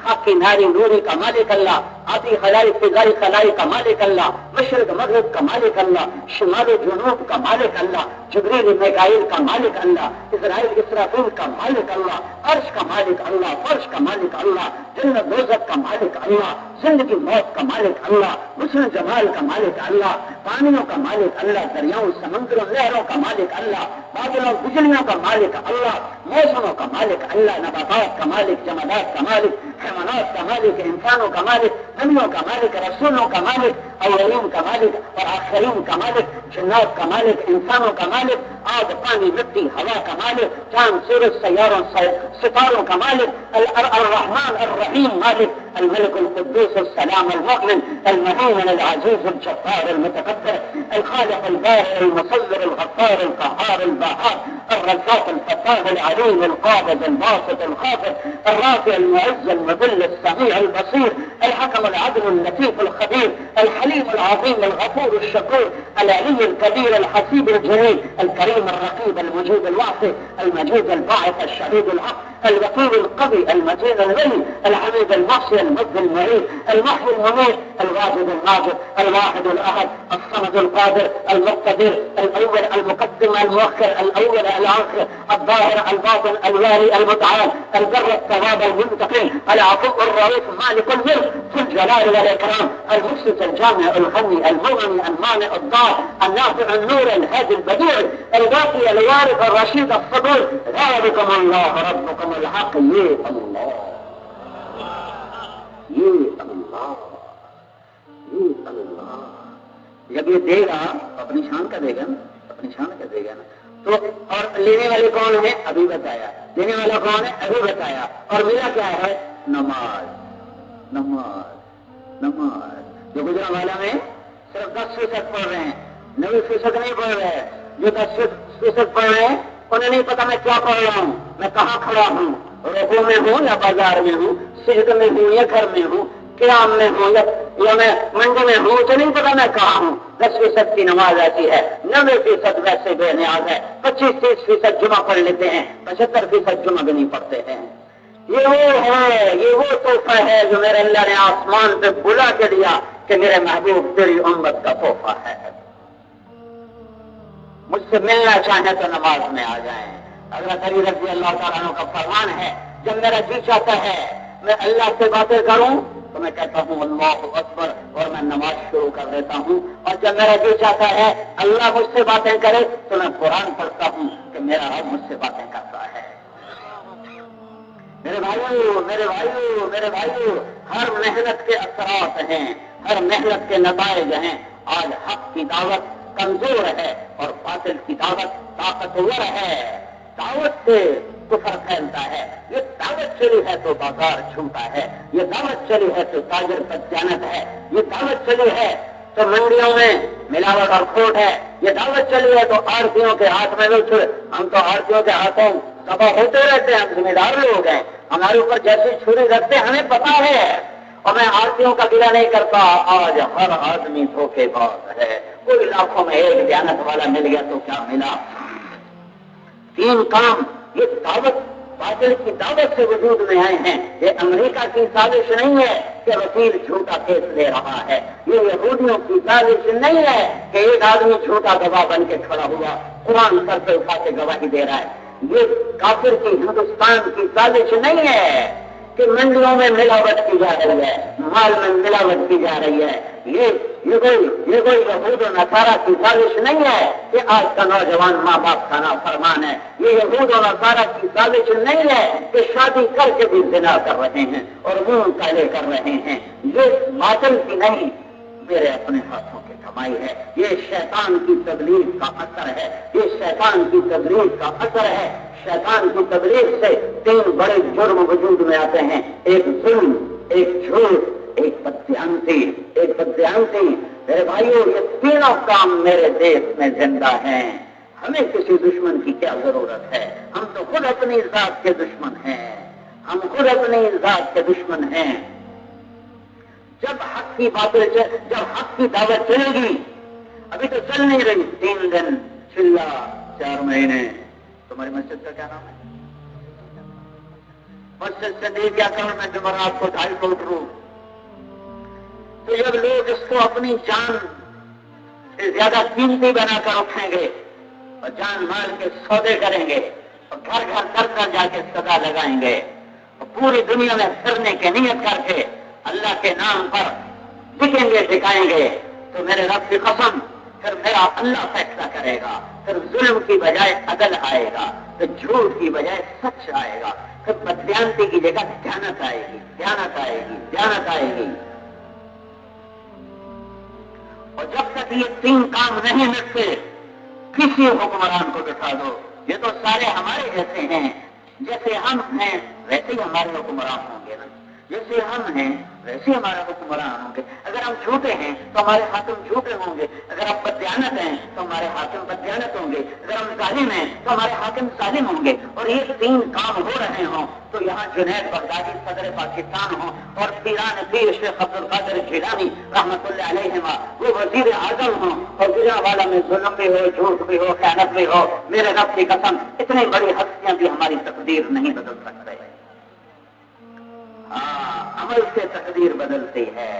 خاکی ناری نوری کا مالک اللہ، آدھی خلائی فضائی خلائی کا مالک اللہ، مشرق مغرب کا مالک اللہ، شمال جنوب کا مالک اللہ، جبریل میکائیل کا مالک اللہ، اسرائیل اسرافیل کا مالک اللہ، عرش کا مالک اللہ، فرش کا مالک اللہ، جنت دوزخ کا مالک اللہ، زندگی موت کا مالک اللہ، حسن جمال کا مالک اللہ، پانیوں کا مالک اللہ، دریاؤں سمندروں نہروں کا مالک اللہ، بادلوں بجلیوں کا مالک اللہ، موسموں کا مالک اللہ، نباتات کا مالک، جمادات کا مالک، حیوانات کا مالک، انسانوں کا مالک، نبیوں کا مالک، رسولوں کا مالک، اولین کا مالک اور آخرین کا مالک، جنات کا مالک، انسانوں کا مالک، آگ پانی مٹی ہوا کا مالک، چاند سورج سیاروں ستاروں کا مالک، الرحمن الرحیم مالک، الملك القدوس السلام المؤمن المهيمن العزيز الجبار المتكبر الخالق البارئ المصور الغفار القهار البهار الرزاق الفتاح العليم القابض الباسط الخافض الرافع المعز المذل السميع البصير الحكم العدل اللطيف الخبير الحليم العظيم الغفور الشكور العلي الكبير الحسيب الجليل الكريم الرقيب المجيب الوافي المجيد الباعث الشهيد الحق الوكيل القوي المتين الولي الحميد المحصي المجد المعين المحيي المميت الواجد الماجد الواحد الاحد الصمد القادر المقتدر الاول المقدم المؤخر الاول الاخر الظاهر الباطن الوالي المتعال البر التواب المنتقم العفو الرئيس مالك الملك ذو الجلال والاكرام المقسط الجامع الغني المغني المانع الضار النافع النور الهادي البديع الباقي الوارث الرشيد الصبور ذلكم الله ربكم الحق یہ اللہ یہ اللہ یہ اللہ جب یہ دے گا اپنی شان کا دے گا نا، اپنی شان کا دے گا نا تو اور لینے والے کون ہیں ابھی بتایا، دینے والا کون ہے ابھی بتایا، اور میرا کیا ہے نماز نماز نماز جو گجرا والا میں صرف 10% پڑھ رہے ہیں، 90% نہیں پڑھ رہے ہیں، جو 10% پڑھ رہے ہیں انہیں نہیں پتا میں کیا پڑھ رہا ہوں، میں کہاں کھڑا ہوں، رکوع میں ہوں یا بازار میں ہوں، سجدے میں ہوں یا گھر میں ہوں، قیام میں ہوں یا میں منڈی میں ہوں، تو نہیں پتا میں کہاں ہوں۔ 10% کی نماز ایسی ہے، 90% ویسے بے نیاز ہے، 25-30% جمعہ پڑھ لیتے ہیں، 75% جمعہ بھی نہیں پڑھتے ہیں۔ یہ وہ ہے، یہ وہ تحفہ ہے جو میرے اللہ نے آسمان پہ بلا کے دیا کہ میرے محبوب تیری امت کا تحفہ ہے، مجھ سے ملنا چاہیں تو نماز میں آ جائیں۔ حضرت علی رضی اللہ تعالیٰ عنہ کا فرمان ہے جب میرا جی چاہتا ہے میں اللہ سے باتیں کروں تو میں کہتا ہوں اللہ اکبر اور میں نماز شروع کر دیتا ہوں، اور جب میرا جی چاہتا ہے اللہ مجھ سے باتیں کرے تو میں قرآن پڑھتا ہوں کہ میرا رب مجھ سے باتیں کرتا ہے۔ میرے بھائیو ہر محنت کے اثرات ہیں، ہر محنت کے نتائج ہیں۔ آج حق کی دعوت کمزور ہے اور باطل کی دعوت طاقتور ہے، دعوت سے کفر پھیلتا ہے، یہ دعوت چلی ہے تو بازار چھوٹا ہے، یہ دعوت چلی ہے تو تاجر بدجانت ہے، یہ دعوت چلی ہے تو منڈیوں میں ملاوٹ اور کھوٹ ہے، یہ دعوت چلی ہے تو آڑتیوں کے ہاتھ میں لوچ، ہم تو آڑتیوں کے ہاتھوں دبا ہوتے رہتے ہیں، ہم ذمہ دار لوگ ہیں، ہمارے اوپر جیسی چھری رکھتے ہمیں پتا ہے، اور میں آڑتیوں کا گلہ نہیں کرتا، آج ہر آدمی دھوکے باز ہے، کوئی لاکھوں میں ایک دیانت والا مل گیا تو کیا ملا۔ 3 کام یہ دعوت باطل کی دعوت سے وجود میں آئے ہیں۔ یہ امریکہ کی سازش نہیں ہے کہ وکیل جھوٹا کیس لے رہا ہے، یہ یہودیوں کی سازش نہیں ہے کہ ایک آدمی جھوٹا گواہ بن کے کھڑا ہوا قرآن سر پہ اٹھا کے گواہی دے رہا ہے، یہ کافر کی ہندوستان کی سازش نہیں ہے کہ منڈیوں میں ملاوٹ کی جا رہی ہے، مال میں ملاوٹ کی جا رہی ہے، یہ کوئی یہود و نصارہ کی سازش نہیں ہے کہ آج کا نوجوان ماں باپ کا نافرمان ہے، یہ یہود و نصارہ کی سازش نہیں ہے کہ شادی کر کے بھی زنا کر رہے ہیں اور منہ کالے کر رہے ہیں، یہ باطل کی نہیں، میرے اپنے ہاتھوں کی کمائی ہے. یہ شیطان کی تبلیغ کا اثر ہے, یہ شیطان کی تبلیغ کا اثر ہے. شیطان کی تبلیغ سے 3 بڑے جرم وجود میں آتے ہیں, ایک ظلم, ایک جھوٹ, ایک بددیانتی. ایک بددیانتی. میرے بھائیوں, یہ تینوں کام میرے دیش میں زندہ ہیں. ہمیں کسی دشمن کی کیا ضرورت ہے؟ ہم تو خود اپنی ذات کے دشمن ہیں. ہم خود اپنی ذات کے دشمن ہیں. جب حق کی جب حق کی دعوت چلے گی, ابھی تو چل نہیں رہی, 3 دن چلا 4 مہینے. تمہاری مسجد کا کیا نام ہے؟ مسجد سے نہیں کیا کروں میں جمعرات کو 2.5 فٹ روں. تو جب لوگ اس کو اپنی جان سے زیادہ قیمتی بنا کر اٹھیں گے اور جان مال کے سودے کریں گے اور گھر گھر کر جا کے صدا لگائیں گے اور پوری دنیا میں پھرنے کی نیت کر کے اللہ کے نام پر دکھیں گے, دکھائیں گے, تو میرے رب کی قسم پھر میرا اللہ فیصلہ کرے گا. پھر ظلم کی بجائے عدل آئے گا, پھر جھوٹ کی بجائے سچ آئے گا, پھر بددیانتی کی جگہ دیانت آئے گی, دیانت آئے گی, دیانت آئے گی. اور جب تک یہ 3 کام نہیں ملتے, کسی حکمران کو بٹھا دو, یہ تو سارے ہمارے جیسے ہیں, جیسے ہم ہیں ویسے ہی ہمارے حکمران ہوں گے نا. جیسے ہم ہیں ویسے ہمارے حکمران ہوں گے. اگر ہم جھوٹے ہیں تو ہمارے حاکم جھوٹے ہوں گے. اگر ہم بددیانت ہیں تو ہمارے حاکم بددیانت ہوں گے. اگر ہم ظالم ہیں تو ہمارے حاکم ظالم ہوں گے. اور یہ 3 کام ہو رہے ہوں تو یہاں جنید بغدادی صدر پاکستان ہوں اور پیران پیر شیخ عبد القادر جیلانی رحمت اللہ علیہما وہ وزیر اعظم ہوں اور گجرانوالہ میں ظلم بھی ہو, جھوٹ بھی ہو, خیانت بھی ہو, میرے رب کی قسم اتنی بڑی ہستیاں بھی ہماری تقدیر نہیں بدل سکتے. عمل سے تقدیر بدلتی ہے,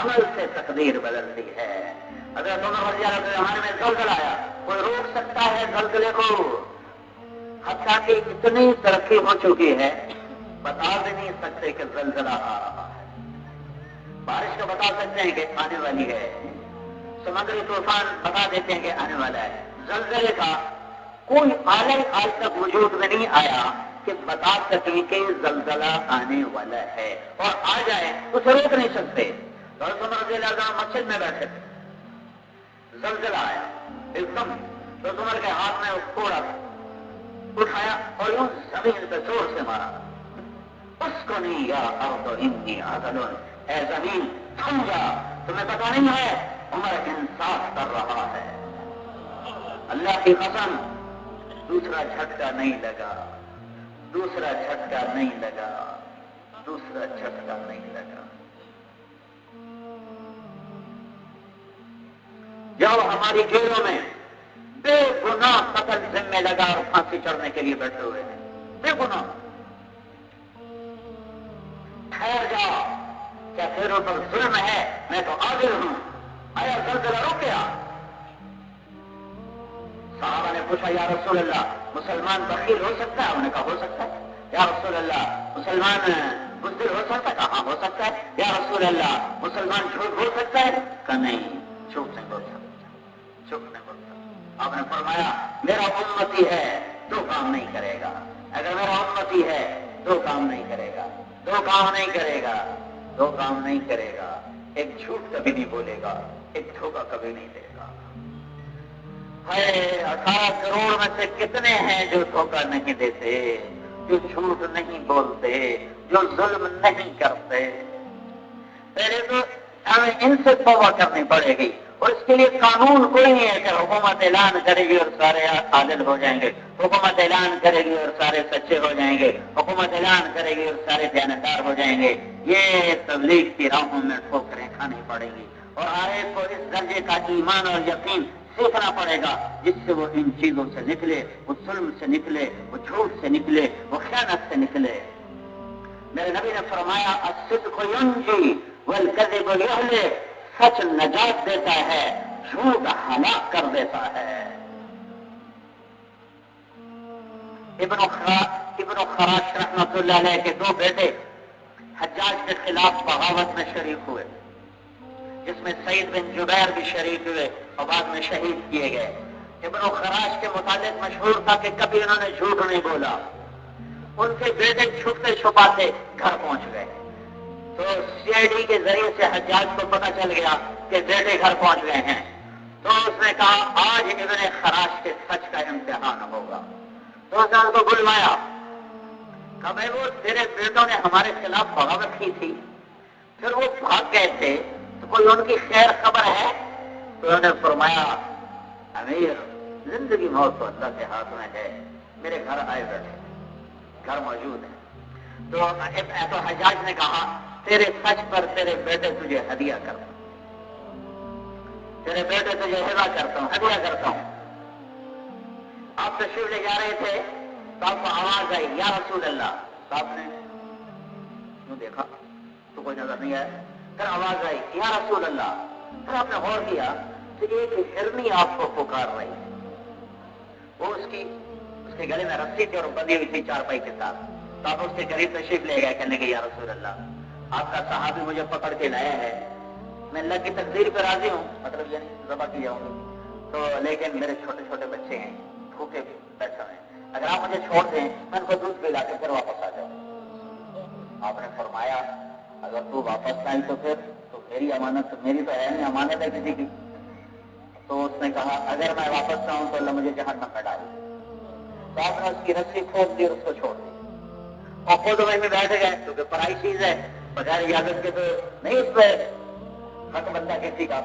عمل سے تقدیر بدلتی ہے. اگر عمر رضی اللہ عنہ زمانے میں زلزلہ آیا, کوئی روک سکتا ہے زلزلے کو؟ حتیٰ کہ اتنی ترقی ہو چکی ہے بتا بھی نہیں سکتے کہ زلزلہ آ رہا ہے. بارش کا بتا سکتے ہیں کہ آنے والی ہے, سمندری طوفان بتا دیتے ہیں کہ آنے والا ہے. زلزلے کا کوئی آلہ آج تک وجود میں نہیں آیا کہ بتا سکیں کہ زلزلہ آنے والا ہے اور آ جائے اسے روک نہیں سکتے. عمر رضی اللہ عنہ مسجد میں بیٹھے تھے, زلزلہ آیا ایک دم, تو عمر کے ہاتھ میں کوڑا اٹھایا اور یوں زمین پہ زور سے مارا. اس کو نہیں یا ارض انی عدل, اے زمین تھم جا, تمہیں پتا نہیں ہے عمر انصاف کر رہا ہے. اللہ کی قسم دوسرا جھٹکا نہیں لگا, دوسرا جھٹکا نہیں لگا, دوسرا جھٹکا نہیں لگا. جب ہماری جیلوں میں بے گناہ قتل ذمہ لگا اور پھانسی چڑھنے کے لیے بیٹھے ہوئے ہیں, بے گناہ. ٹھہر جاؤ, کیا تیروں پر ظلم ہے؟ میں تو عادل ہوں. آیا زلزلہ رک گیا؟ صحابہ نے پوچھا یا رسول اللہ مسلمان بخیل ہو سکتا ہے؟ انہوں نے کہا ہو سکتا ہے. یا رسول اللہ مسلمان بزدل ہو سکتا ہے؟ کہا ہاں ہو سکتا ہے. یا رسول اللہ مسلمان جھوٹ بول سکتا ہے؟ کہا نہیں, جھوٹ نہیں بول سکتا, جھوٹ نہیں بول سکتا. آپ نے فرمایا میرا امتی ہے 2 کام نہیں کرے گا. اگر میرا امتی ہے 2 کام نہیں کرے گا, 2 کام نہیں کرے گا, 2 کام نہیں کرے گا. ایک جھوٹ کبھی نہیں بولے گا, ایک دھوکہ کبھی نہیں دے گا. 18 کروڑ میں سے کتنے ہیں جو دھوکہ نہیں دیتے, جو جھوٹ نہیں بولتے, جو ظلم نہیں کرتے؟ پہلے تو ہمیں ان سے توبہ کرنی پڑے گی اور اس کے لیے قانون کوئی نہیں ہے کہ حکومت اعلان کرے گی اور سارے عادل ہو جائیں گے, حکومت اعلان کرے گی اور سارے سچے ہو جائیں گے, حکومت اعلان کرے گی اور سارے دیانتدار ہو جائیں گے. یہ تبلیغ کی راہوں میں ٹھوکریں کھانی پڑیں گی اور آئے کو اس درجے کا ایمان اور یقین سیکھنا پڑے گا جس سے وہ ان چیزوں سے نکلے, وہ ظلم سے نکلے, وہ جھوٹ سے نکلے, وہ خیانت سے نکلے. میرے نبی نے فرمایا الصدق ینجی والکذب یہلک, سچ نجات دیتا ہے, جھوٹ ہلاک کر دیتا ہے. ابن خراش رحمۃ اللہ علیہ کے 2 بیٹے حجاج کے خلاف بغاوت میں شریک ہوئے, جس میں سعید بن جبیر بھی شریک ہوئے اور بعد میں شہید کیے گئے. ابن خراش کے متعلق مشہور تھا کہ کبھی انہوں نے جھوٹ نہیں بولا. ان کے بیٹے چھپتے چھپاتے گھر پہنچ گئے تو سی آئی ڈی کے ذریعے سے حجاج کو پتہ چل گیا کہ بیٹے گھر پہنچ گئے ہیں، تو اس نے کہا آج ابن خراش کے سچ کا امتحان ہوگا. تو اس نے اس کو بلوایا، کہا بھائی وہ تیرے بیٹوں نے ہمارے خلاف بغاوت کی تھی، پھر وہ بھاگ گئے تھے، تو کوئی ان کی خیر خبر ہے؟ تو انہوں نے فرمایا امیر زندگی موت تو اللہ کے ہاتھ میں ہے، میرے گھر آئے بیٹھے، گھر موجود ہے. تو حجاج نے کہا تیرے سچ پر تیرے بیٹے تجھے ہدیہ کرتا ہوں، تیرے بیٹے تجھے ہدیہ کرتا ہوں، ہدیہ کرتا ہوں. آپ تشریف لے جا رہے تھے تو آپ کو آواز آئی یا رسول اللہ. تو آپ نے کیوں دیکھا تو کوئی نظر نہیں آیا، پھر آواز آئی یا رسول اللہ. پھر آپ نے غور کیا تو ایک ہرنی آپ کو پکار رہی ہے، وہ اس کے گلے میں رسی تھی اور بندھی ہوئی تھی چارپائی کے ساتھ. تو آپ اس کے قریب تشریف لے گئے، کہنے کے یا رسول اللہ آپ کا صحابی مجھے پکڑ کے لایا ہے، میں اللہ کی تقدیر پہ راضی ہوں، مطلب یعنی ذبح کی جاؤں گی تو، لیکن میرے چھوٹے چھوٹے بچے ہیں بھوکے بیٹھے ہیں، اگر آپ مجھے چھوڑ دیں میں ان کو دودھ پلا کے پھر واپس آ جاؤں. آپ نے فرمایا اگر تو واپس آئی تو پھر تو میری امانت میری تو ہے نہیں، امانت ہے کسی کی. تو اس نے کہا اگر میں واپس آؤں تو اللہ مجھے جہنم میں ڈال. تو آپ نے اس کی رسی کھول دی اور اس کو چھوڑ دی اور خود وہیں میں بیٹھ گئے، کیونکہ پرائی چیز ہے، بغیر اجازت کے تو نہیں اس پہ حق بنتا کسی کا.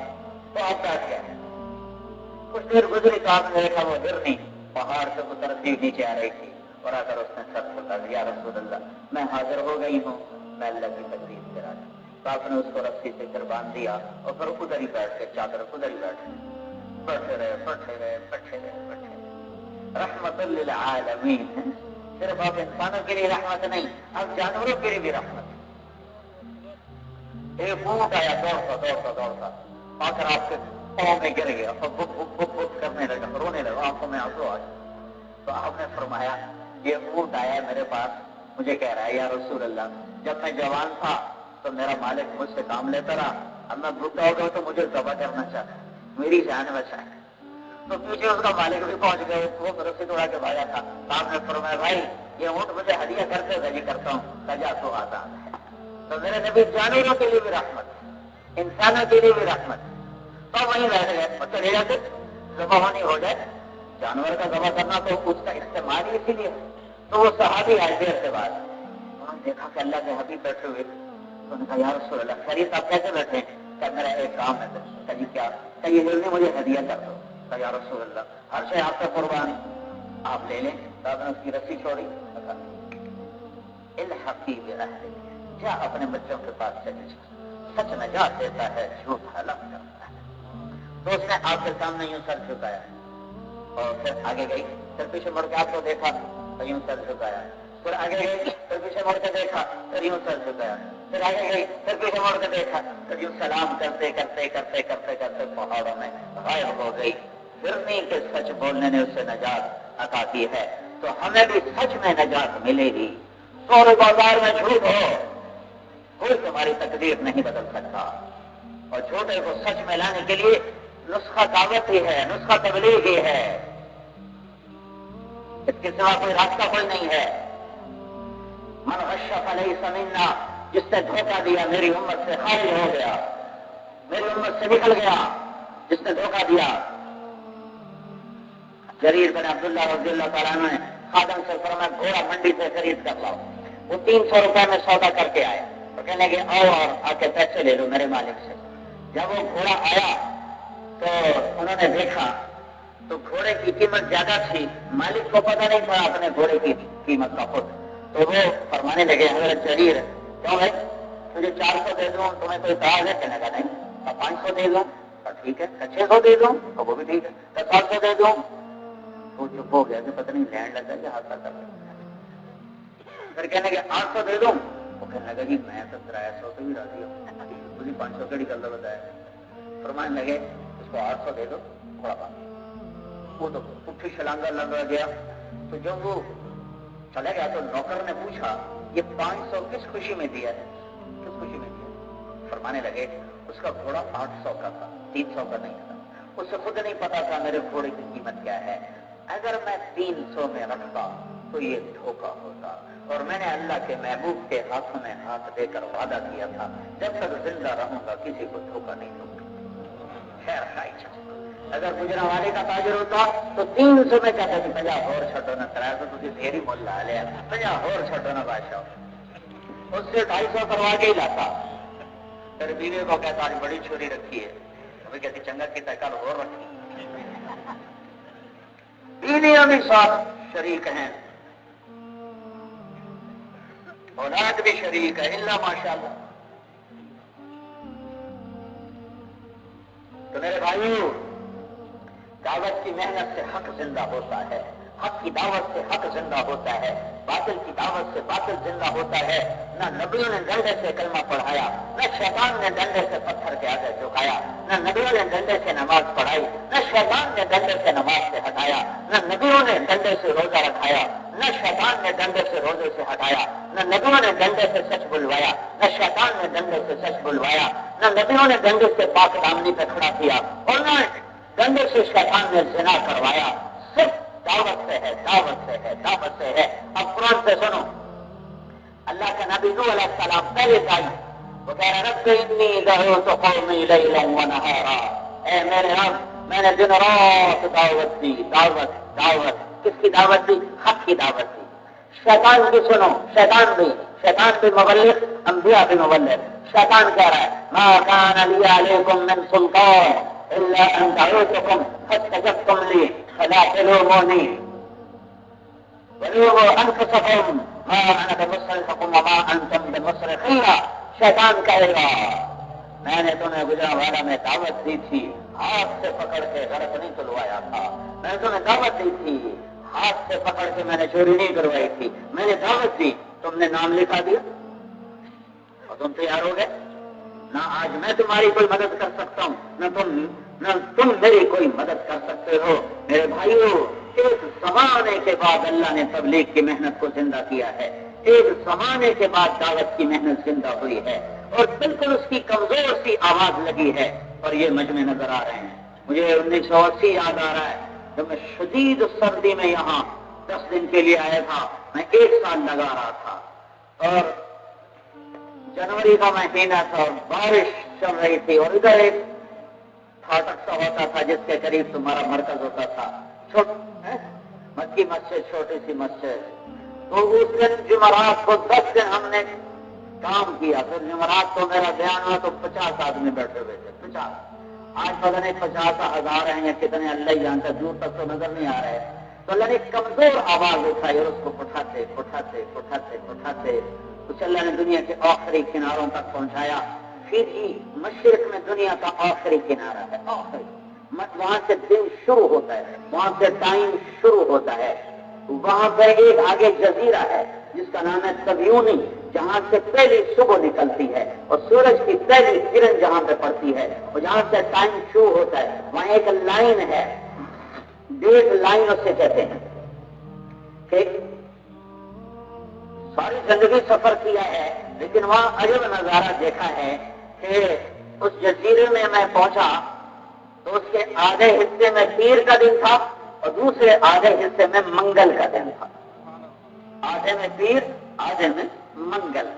تو آپ بیٹھ گئے. کچھ دیر گزری تو آپ نے دیکھا وہ ہرنی پہاڑ سے اترتی نیچے آ رہی تھی اور آ کر اس نے سر پھٹا دیا یا رسول اللہ میں حاضر ہو گئی ہوں، میں اللہ کی تقدیر سے راضی. تو آپ نے اس کو رسی سے پھر باندھ دیا اور پھر ادھر ہی بیٹھ کے چادر ادھر ہی بیٹھے رہے. رحمت للعالمین، صرف آپ انسانوں کے لیے رحمت نہیں، اب جانوروں کے لیے بھی رحمت. ایک اونٹ آیا دوڑتا آ کر آپ کے پاؤں میں گر گیا اور بک کرنے لگا، رونے لگا، آنکھوں میں آنسو آ گئے. تو آپ نے فرمایا یہ اونٹ آیا میرے پاس، مجھے کہہ رہا ہے یا رسول اللہ جب میں جوان تھا تو میرا مالک مجھ سے کام لیتا رہا، اب میں بھوکا ہو گیا تو مجھے ذبح کرنا چاہتا ہے، میری جان بچائے. تو پیچھے اس کا مالک بھی پہنچ گئے، وہ رسی توڑا کے بھاگا تھا. آپ نے فرمایا بھائی یہ اونٹ مجھے ہدیہ کرتے ہوئے نہیں کرتا ہوں، سجا تو آزاد ہے. تو میرے نبی جانوروں کے لیے بھی رحمت، انسانوں کے لیے بھی رحمت. تو وہیں بیٹھ گئے اور چلے جاتے، ذبح ہونی ہو جائے. جانور کا ذبح کرنا تو اس کا استعمال ہی اسی لیے. تو وہ صحابی آئے دیر سے بعد، انہوں نے دیکھا کہ اللہ کے حبیب بیٹھے ہوئے. تو نے کہا یا رسول اللہ خیریت آپ کیسے بیٹھے ہیں؟ کہ میرا ایک کام ہے. کہ جی کیا؟ کہ یہ ہرنی مجھے ہدیہ کر دو. کہ یا رسول اللہ ہر شے آپ کا قربان آپ لے لیں. تو آپ نے اس کی رسی چھوڑی، الحقی باہلک، جا اپنے بچوں کے پاس چلے جا، سچ نجات دیتا ہے، جھوٹ ہلاک کرتا ہے. تو اس نے آپ کے سامنے یوں سر جھکایا اور پھر آگے گئی، پھر پیچھے مڑ کے آپ کو دیکھا تو یوں سر جھکایا، پھر آگے گئی، پھر پیچھے مڑ کے دیکھا، پھر یوں سر جھکایا، پھر آگے گئی، پھر پیچھے مڑ کے دیکھا، پھر یوں سلام کرتے کرتے کرتے کرتے کرتے پہاڑوں میں غائب ہو گئی. ہرنی کے سچ بولنے نے اسے نجات عطا کی ہے، تو ہمیں بھی سچ میں نجات ملے گی. سورے بازار میں جھوٹ ہو کوئی تمہاری تقدیر نہیں بدل سکتا، اور جھوٹے کو سچ میں لانے کے لیے نسخہ دعوت ہی ہے، نسخہ تبلیغ ہی ہے، اس کے سوا کوئی راستہ کوئی نہیں ہے. من غش فلیس منا، جس نے دھوکہ دیا میری امت سے خارج ہو گیا، میری امت سے نکل گیا. جس نے دھوکہ دیا، جریر بن عبداللہ رضی اللہ تعالیٰ عنہ نے خادم سے فرمایا گھوڑا منڈی سے خرید کر لاؤ. وہ 300 روپے میں سودا کر کے آئے تو کہنے لگے آؤ اور آ کے پیسے لے لو میرے مالک سے. جب وہ گھوڑا آیا تو انہوں نے دیکھا تو گھوڑے کی قیمت زیادہ تھی، مالک کو پتہ نہیں تھا اپنے گھوڑے کی قیمت کا خود. تو وہ فرمانے لگے حضرت جریر کیوں ہے تجھے 400 دے دوں، تمہیں کوئی اعتراض ہے؟ کہنے لگا نہیں. 500 دے دوں؟ ٹھیک ہے. 600 دے دوں؟ وہ بھی ٹھیک ہے. 700 دے دوں؟ وہ چپ ہو گیا کہ پتہ نہیں لینڈ لگا کہ حادثہ کر رہا. پھر کہنے لگے 800 دے دوں؟ وہ کہنے لگا جی میں تو 300 سے بھی راضی ہوں، مجھے 500 کیڑی گل بتایا. فرمانے لگے اس کو 800 دے دو تھوڑا بات. وہ تو پٹھی شلانگا لگ گیا. تو جب وہ چلا گیا تو نوکر نے پوچھا یہ 500 کس خوشی میں دیا ہے، کس خوشی میں دیا؟ فرمانے لگے اس کا گھوڑا 800 کا تھا، 300 کا نہیں تھا. اسے خود نہیں پتا تھا میرے گھوڑے کی قیمت کیا ہے. اگر میں 300 میں رکھتا تو یہ دھوکہ ہوتا، اور میں نے اللہ کے محبوب کے ہاتھوں میں ہاتھ دے کر وعدہ کیا تھا جب تک زندہ رہوں گا کسی کو دھوکہ نہیں دوں گا. خیر خائی چاہتا اگر گجرا والے کا تاجر ہوتا تو 300 میں کہتا کہ 50 اور چھٹو نہ کرا تو تجھے ڈھیر ہی مول لا لیا 50 اور چھٹو نہ بادشاہ اس سے 250 کروا کے ہی لاتا پھر بیوی کو کہتا آج بڑی چھری رکھی ہے وہ کہتی چنگا کی کل اور رکھی بیویاں بھی ساتھ شریک ہیں اولاد بھی شریک ہے اللہ ماشاءاللہ تو میرے بھائیو دعوت کی محنت سے حق زندہ ہوتا ہے حق کی دعوت سے حق زندہ ہوتا ہے باطل کی دعوت سے باطل زندہ ہوتا ہے نہ نبیوں نے ڈنڈے سے کلمہ پڑھایا نہ شیطان نے ڈنڈے سے پتھر کے آگے جھکایا نہ نبیوں نے ڈنڈے سے نماز پڑھائی نہ شیطان نے ڈنڈے سے نماز سے ہٹایا نہ نبیوں نے ڈنڈے سے روزہ رکھایا نہ شیطان نے ڈنڈے سے روزے سے ہٹایا نہ نبیوں نے ڈنڈے سے سچ بلوایا نہ شیطان نے ڈنڈے سے سچ بلوایا نہ نبیوں نے ڈنڈے سے پاک دامنی پہ کھڑا کیا اور نہ ڈنڈے سے شیطان نے زنا کروایا صرف دعوت سے ہے دعوت سے ہے دعوت سے ہے اب قرآن سے سنو اللہ کا نبی نوح علیہ السلام پہلے دائی وہ کہہ رہا رب انی دعوت قومی لیلا ونہارا اے میرے رب میں نے دن رات دعوت دی دعوت کس کی دعوت دی حق کی دعوت دی شیطان کی سنو شیطان بھی مبلغ انبیاء بھی مبلغ شیطان کہہ رہا ہے ما کان لی علیکم من سلطان الا ان دعوتکم فاستجبتم لی فلا تلومونی ولوموا انفسکم ما انا بمصرخکم وما انتم بمصرخی شیطان کہے گا میں نے تمہیں گجرا والا میں دعوت دی تھی ہاتھ سے پکڑ کے غلط نہیں تلوایا تھا میں نے تمہیں دعوت دی تھی ہاتھ سے پکڑ کے میں نے چوری نہیں کروائی تھی میں نے دعوت دی تم نے نام لکھا دیا اور تم تیار ہو گئے نہ آج میں تمہاری کوئی مدد کر سکتا ہوں نہ تم میری کوئی مدد کر سکتے ہو میرے بھائیو ایک زمانے کے بعد اللہ نے تبلیغ کی محنت کو زندہ کیا ہے ایک زمانے کے بعد دعوت کی محنت زندہ ہوئی ہے اور بالکل اس کی کمزور سی آواز لگی ہے اور یہ مجمع نظر آ رہے ہیں مجھے 1980 یاد آ رہا ہے جب میں شدید سردی میں یہاں 10 دن کے لیے آیا تھا میں 1 سال لگا رہا تھا اور جنوری کا مہینہ تھا اور بارش چل رہی تھی اور ادھر ایک پھاٹک سا ہوتا تھا جس کے قریب تمہارا مرکز ہوتا تھا مکی مسجد چھوٹی سی مسجد تو اس دن جمعرات کو 10 دن ہم نے کام کیا پھر جمعرات کو میرا بیان ہوا تو 50 آدمی بیٹھے ہوئے تھے 50 آج پتہ نہیں 50,000 ہیں یا کتنے اللہ ہی جانتا دور تک تو نظر نہیں آ رہے تو اللہ نے کمزور آواز اٹھائی اور اس کو اٹھاتے کچھ اللہ نے دنیا کے آخری کناروں تک پہنچایا پھر ہی مشرق میں دنیا کا آخری کنارہ ہے آخری وہاں سے دن شروع ہوتا ہے وہاں سے ٹائم شروع ہوتا ہے وہاں پہ ایک آگے جزیرہ ہے جس کا نام ہے سبیونی جہاں سے پہلی صبح نکلتی ہے اور سورج کی پہلی کرن جہاں پہ پڑتی ہے اور جہاں سے ٹائم شروع ہوتا ہے وہاں ایک لائن ہے ڈیٹ لائن اسے کہتے ہیں کہ ساری زندگی سفر کیا ہے لیکن وہاں عجب نظارہ دیکھا ہے کہ اس جزیرے میں میں پہنچا تو اس کے آدھے حصے میں پیر کا دن تھا اور دوسرے آدھے حصے میں منگل کا دن تھا آدھے میں پیر آدھے میں منگل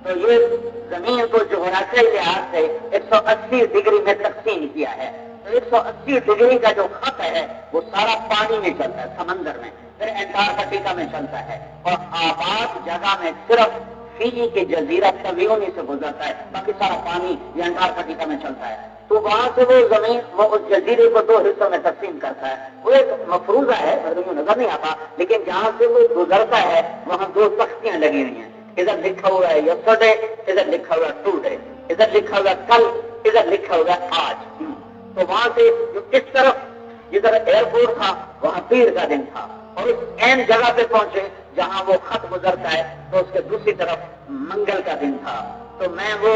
تو یہ زمین کو جغرافیائی لحاظ سے 180 ڈگری میں تقسیم کیا ہے تو 180 ڈگری کا جو خط ہے وہ سارا پانی میں چلتا ہے سمندر میں پھر انٹارکٹیکا میں چلتا ہے اور آباد جگہ میں صرف فیجی کے جزیرہ سبیونی سے گزرتا ہے باقی سارا پانی یہ انٹارکٹیکا میں چلتا ہے تو وہاں سے وہ زمین وہ اس جزیرے کو 2 حصوں میں تقسیم کرتا ہے وہ ایک مفروضہ ہے نظر نہیں آتا لیکن جہاں سے وہ گزرتا ہے وہاں 2 تختیاں لگی ہوئی ہیں ادھر لکھا ہوا ہے یسٹرڈے ادھر لکھا ہوا ہے ٹوڈے ادھر لکھا ہوا کل ادھر لکھا ہوا ہے آج تو وہاں سے جو اس طرف جدھر ایئرپورٹ تھا وہاں پیر کا دن تھا اور اس این جگہ پہ پہنچے جہاں وہ خط گزرتا ہے تو اس کے دوسری طرف منگل کا دن تھا تو میں وہ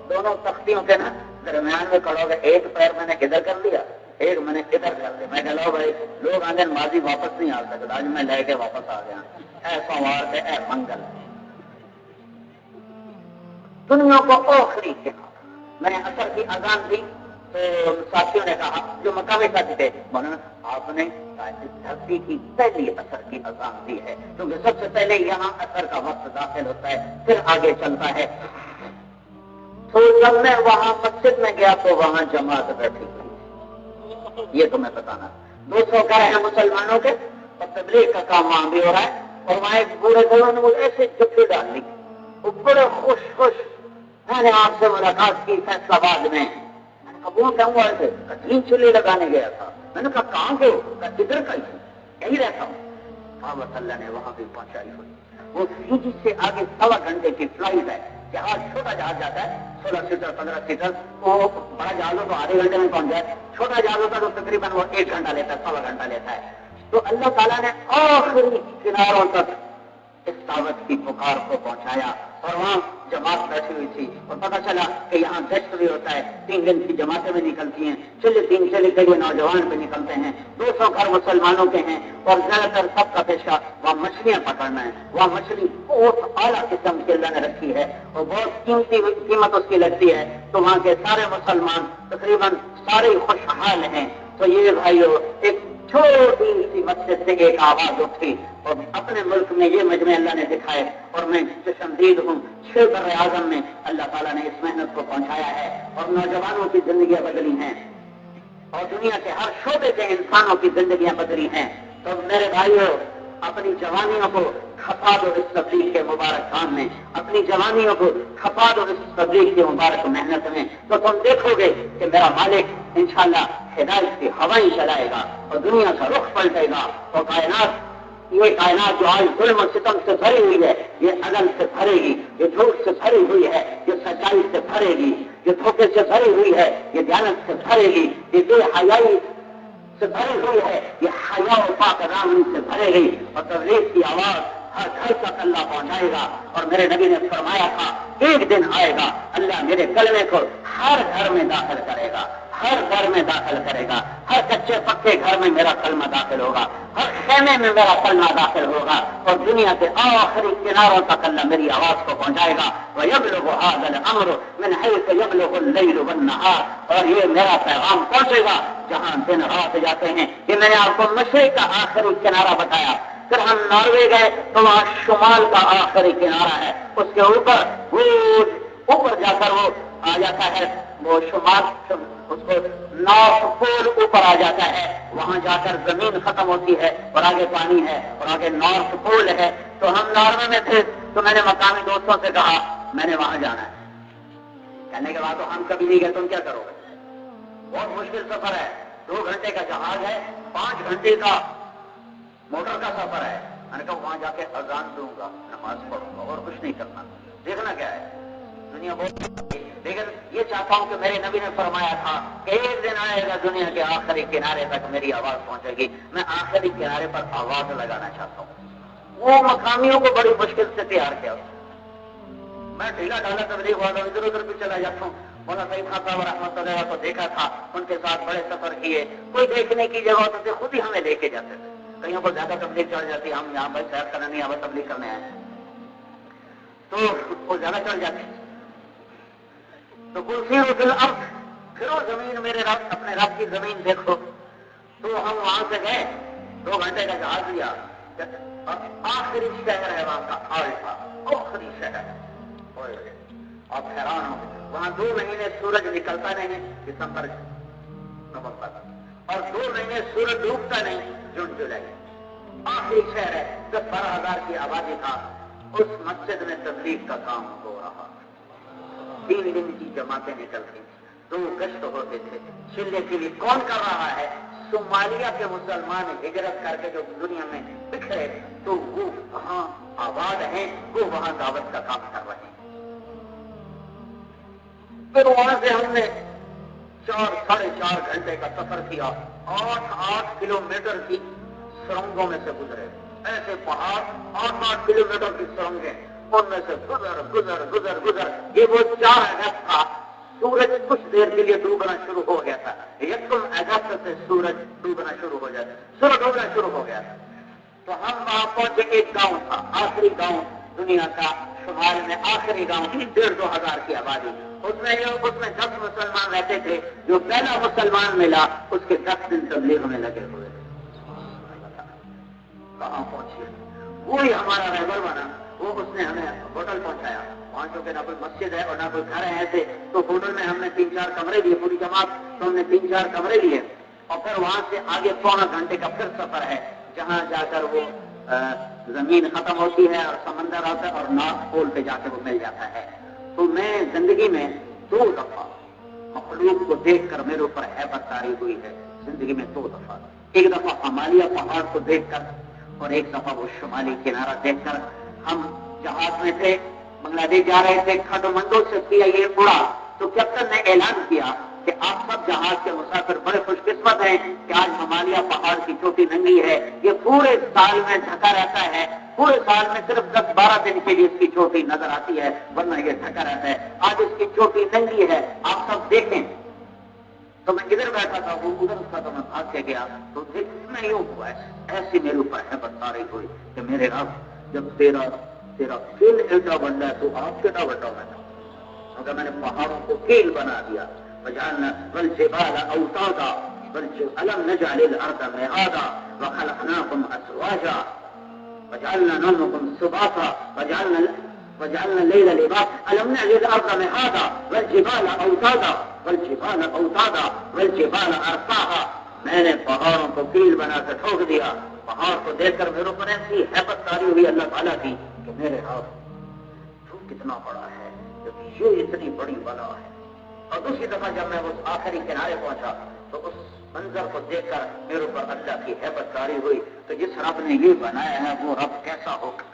دونوں تختیوں کے نا درمیان میں کھڑا ہو گیا ایک پیر میں نے ادھر کر لیا ایک میں نے ادھر کر دیا میں کہا لو بھائی لوگ آگے ماضی واپس نہیں آ سکتے آج میں لے کے واپس آ گیا اے سوار سے اے منگل دنیا کو آخری کہا میں نے اثر کی اذان دی تو ساتھیوں نے کہا جو مقامی ساتھی تھے مولانا آپ نے دھرتی کی پہلی اثر کی اذان دی ہے کیونکہ سب سے پہلے یہاں اثر کا وقت داخل ہوتا ہے پھر آگے چلتا ہے تو جب میں وہاں مسجد میں گیا تو وہاں جماعت بیٹھی ہوئی، یہ تمہیں بتانا 200 گھر ہیں مسلمانوں کے اور تبلیغ کا کام وہاں بھی ہو رہا ہے، اور وہاں ایک بوڑھے گھروں نے مجھے ایسے جفی ڈال لی، وہ بڑے خوش میں نے آپ سے ملاقات کی فیصلہ آباد میں نے کہا وہ کہوں آئے تھے، دین چلی لگانے گیا تھا، میں نے کہا کہاں گئے؟ ادھر کا ہی یہی رہتا ہوں۔ کعبۃ اللہ نے وہاں بھی پہنچائی ہوئی، وہ فیجی سے آگے 1.25 گھنٹے کی فلائٹ ہے، جہاز چھوٹا جہاز جاتا ہے 16 سیٹر 15 سیٹر، وہ بڑا جہاز ہو تو آدھے گھنٹے میں پہنچ جائے، چھوٹا جہاز ہوتا تو تقریباً وہ 1 گھنٹہ لیتا ہے 1.25 گھنٹہ لیتا ہے۔ تو اللہ تعالیٰ نے آخری کناروں تک اس دعوت کی پکار کو پہنچایا، اور وہاں جماعت بیٹھی ہوئی تھی، اور پتہ چلا کہ یہاں ٹیسٹ بھی ہوتا ہے، 3 دن کی جماعتیں بھی نکلتی ہیں، چلے کئی نوجوان بھی نکلتے ہیں، 200 گھر مسلمانوں کے ہیں، اور زیادہ تر سب کا پیشہ وہاں مچھلیاں پکڑنا ہے۔ وہاں مچھلی بہت اعلیٰ قسم کی اللہ نے رکھی ہے اور بہت قیمت اس کی لگتی ہے، تو وہاں کے سارے مسلمان تقریباً سارے خوشحال ہیں۔ تو یہ بھائیو ایک چھوٹی سی مسجد سے ایک آواز اٹھی، اور اپنے ملک میں یہ مجمع اللہ نے دکھائے، اور میں چشمدید ہوں 6 بر اعظم میں اللہ تعالیٰ نے اس محنت کو پہنچایا ہے، اور نوجوانوں کی زندگیاں بدلی ہیں، اور دنیا کے ہر شعبے سے انسانوں کی زندگیاں بدلی ہیں۔ تو میرے بھائیو اپنی جوانیوں کو کھپا دو اس تبلیغ کے مبارک کام میں، اپنی جوانیوں کو کھپا دو اس تبلیغ کی مبارک محنت میں، تو تم دیکھو گے کہ میرا مالک انشاءاللہ ہدایت کی ہوائیں چلائے گا، اور دنیا کا رخ پلٹے گا، اور یہ کائنات جو آج ظلم و ستم سے بھری ہوئی ہے یہ عدل سے بھرے گی، یہ جھوٹ سے بھری ہوئی ہے یہ سچائی سے بھرے گی، یہ دھوکے سے بھری ہوئی ہے یہ دیانت سے بھرے گی، یہ بے حیائی سے بھری ہوئی ہے یہ حیا و پاک دامنی سے بھرے گی، اور تبلیغ کی آواز ہر گھر تک اللہ پہنچائے گا۔ اور میرے نبی نے فرمایا تھا ایک دن آئے گا اللہ میرے کلمے کو ہر گھر میں داخل کرے گا، ہر گھر میں داخل کرے گا، ہر کچے پکے گھر میں میرا کلمہ داخل ہوگا، ہر خیمے میں میرا کلمہ داخل ہوگا، اور دنیا کے آخری کناروں تک اللہ میری آواز کو پہنچائے گا۔ وَيَبْلُغُ هَذَا الْأَمْرُ مِنْ حَيْثُ يَبْلُغُ اللَّيْلُ وَالنَّهَارُ، اور یہ میرا پیغام پہنچے گا جہاں دن رات جاتے ہیں۔ یہ میں نے آپ کو مشرق کا آخری کنارہ بتایا، پھر ہم ناروے گئے تو وہاں شمال کا آخری کنارہ ہے، اس کے اوپر جا کر وہ آ جاتا ہے، وہ شمال اس کو نارتھ پول اوپر آ جاتا ہے، وہاں جا کر زمین ختم ہوتی ہے اور آگے پانی ہے اور آگے نارتھ پول ہے۔ تو ہم ناروے میں تھے تو میں نے مقامی دوستوں سے کہا میں نے وہاں جانا ہے، کہنے کے بعد تو ہم کبھی نہیں گئے، تم کیا کرو گے؟ بہت مشکل سفر ہے، 2 گھنٹے کا جہاز ہے، 5 گھنٹے کا موٹر کا سفر ہے۔ میں نے کہا وہاں جا کے اذان دوں گا، نماز پڑھوں گا اور کچھ نہیں کرنا، دیکھنا کیا ہے دنیا بہت، لیکن یہ چاہتا ہوں کہ میرے نبی نے فرمایا تھا کہ ایک دن آئے گا دنیا کے آخری کنارے تک میری آواز پہنچے گی، میں آخری کنارے پر آواز لگانا چاہتا ہوں۔ وہ مقامیوں کو بڑی مشکل سے تیار کیا، میں ڈھیلا ڈھالا تبلیغ والا ادھر ادھر بھی چلا جاتا ہوں۔ مولانا سعید خان صاحب رحمۃ اللہ کو دیکھا تھا، ان کے ساتھ بڑے سفر کیے، کوئی دیکھنے کی جگہ ہوتی تھی خود ہی ہمیں لے کے جاتے تھے، کئیوں کو زیادہ تبلیغ چڑھ جاتی، ہم یہاں پر سیر کرنے نہیں، ہمیں تبلیغ کرنے آئے تو وہ زیادہ چڑھ جاتے، تو کلسیر فی الارض، پھر وہ زمین میرے رب، اپنے رب کی زمین دیکھو۔ تو ہم وہاں سے گئے، 2 گھنٹے کا جہاز لیا، آخری شہر ہے وہاں کا آلفا، آخری شہر، آپ حیران ہو، وہاں 2 مہینے سورج نکلتا نہیں، دسمبر نومبر، اور 2 مہینے سورج ڈوبتا نہیں، جون جولائی، آخری شہر ہے، 10-12 ہزار کی آبادی تھا، اس مسجد میں تبلیغ کا کام ہو رہا، 3 دن کی جماعتیں نکلتی، 2 گشت ہوتے تھے، چلنے کے لیے کون کر رہا ہے؟ صومالیہ کے مسلمان ہجرت کر کے جو دنیا میں بکھرے، تو وہ وہاں آباد ہیں، وہ وہاں دعوت کا کام کر رہے ہیں۔ پھر وہاں سے ہم نے 4-4.5 گھنٹے کا سفر کیا، 8 کلومیٹر کی سرنگوں میں سے گزرے، ایسے پہاڑ 8 کلومیٹر کی سرنگیں، ان میں سے گزر یہ وہ 4 اگست تھا، سورج کچھ دیر کے لیے ڈوبنا شروع ہو گیا تھا، 1 اگست سے سورج ڈوبنا شروع ہو جاتا، سورج ڈوبنا شروع ہو گیا تھا۔ تو ہم وہاں پہنچے، ایک گاؤں تھا، آخری گاؤں دنیا کا، شمال میں آخری گاؤں، 1.5-2 ہزار کی آبادی، اس میں 10 مسلمان رہتے تھے، جو پہلا مسلمان ملا اس کے 10 دن تبلیغ میں لگے ہوئے تھے۔ کہاں پہنچے؟ وہی ہمارا رہبر بنا، وہ اس نے ہمیں ہوٹل پہنچایا، وہاں چونکہ نہ کوئی مسجد ہے اور نہ کوئی گھر ہے ایسے، تو ہوٹل میں ہم نے 3-4 کمرے لیے، پوری جماعت، تو ہم نے 3-4 کمرے لیے، اور پھر وہاں سے آگے پونا گھنٹے کا پھر سفر ہے، جہاں جا کر وہ زمین ختم ہوتی ہے اور سمندر آتا ہے اور نارتھ پول پہ جا کے وہ مل جاتا ہے۔ تو میں زندگی میں 2 دفعہ مخلوق کو دیکھ کر میرے اوپر ہیبت طاری ہوئی ہے، زندگی میں 2 دفعہ، ایک دفعہ ہمالیہ پہاڑ کو دیکھ کر اور ایک دفعہ وہ شمالی کنارہ دیکھ کر۔ ہم جہاز میں تھے، بنگلہ دیش جا رہے تھے، کھٹمنڈو سے CIA اڑا تو کیپٹن نے اعلان کیا کہ آپ سب جہاز کے مسافر بڑے خوش قسمت ہیں کہ آج ہمالیہ پہاڑ کی چوٹی ننگی ہے، یہ پورے سال میں ڈھکا رہتا ہے، پورے سال میں صرف 10-12 دن کے لیے اس کی چوٹی نظر آتی ہے، ورنہ یہ ڈھکا رہتا ہے، آج اس کی چوٹی ننگی ہے، آپ سب دیکھیں۔ تو میں ادھر بیٹھا تھا، وہ ادھر تھا، تو میں بھاگ کے گیا تو میں یوں ہوا ہے، ایسی میرے اوپر ہیبت طاری ہوئی کہ میرے رب، جب تیرا کیل ایٹا بن رہا ہے تو آپ کتنا بٹا ہونا تھا، مگر میں نے پہاڑوں کو کیل بنا دیا۔ وجعلنا والجبال اوتادا ألم نجعل الأرض مهادا وخلقناكم أزواجا وجعلنا نومكم سباتا وجعلنا الليل لباسا ألم نجعل الأرض مهادا والجبال أوتادا والجبال أرساها۔ میں نے پہاڑوں کو کیل بنا کر ٹھوک دیا۔ پہاڑ کو دیکھ کر میرے اوپر ایسی ہیبت طاری ہوئی اللہ تعالیٰ کی کہ میرے رب تو کتنا بڑا ہے، جب یہ اتنی بڑی بلا ہے۔ اور دوسری دفعہ جب میں اس آخری کنارے پہنچا تو اس منظر کو دیکھ کر میرے اوپر اللہ کی ہیبت طاری ہوئی کہ جس رب نے یہ بنایا ہے وہ رب کیسا ہوگا۔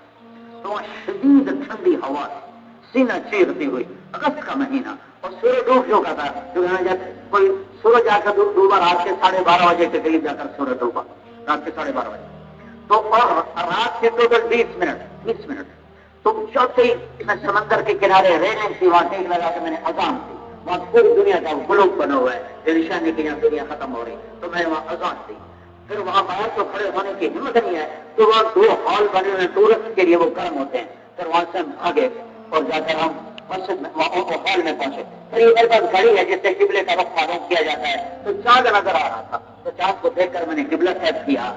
تو شدید ٹھنڈی ہوا، سینہ چیرتی ہوئی، اگست کا مہینہ، اور سورج ڈوب چکا تھا، جب کوئی سورج آ کر ڈوبا رات کے 12:30 بجے کے قریب جا کر سورج ڈوبا، رات کے 12:30 بجے، تو اور رات کے ٹوٹل 20 منٹ تو چوتھے میں سمندر کے کنارے ریلنگ تھی، وہاں ٹیک لگا کے میں نے اذان دی، وہاں پوری دنیا کا گلوب بنا ہوا ہے، یہ نشانی کی یہاں دنیا ختم ہو رہی، تو میں نے وہاں اذان دی۔ پھر وہاں باہر تو کھڑے ہونے کی ہمت نہیں ہے، تو وہاں 2 ہال بنے ہوئے ٹورسٹ کے لیے وہ گرم ہوتے ہیں، پھر وہاں سے ہم آگے اور جا کر ہم مسجد میں ہال میں پہنچے۔ پھر یہ میرے پاس گھڑی ہے جس سے قبلے کا رخ معلوم کیا جاتا ہے، تو چاند نظر آ رہا تھا، تو چاند کو دیکھ کر میں نے قبلہ سیٹ کیا،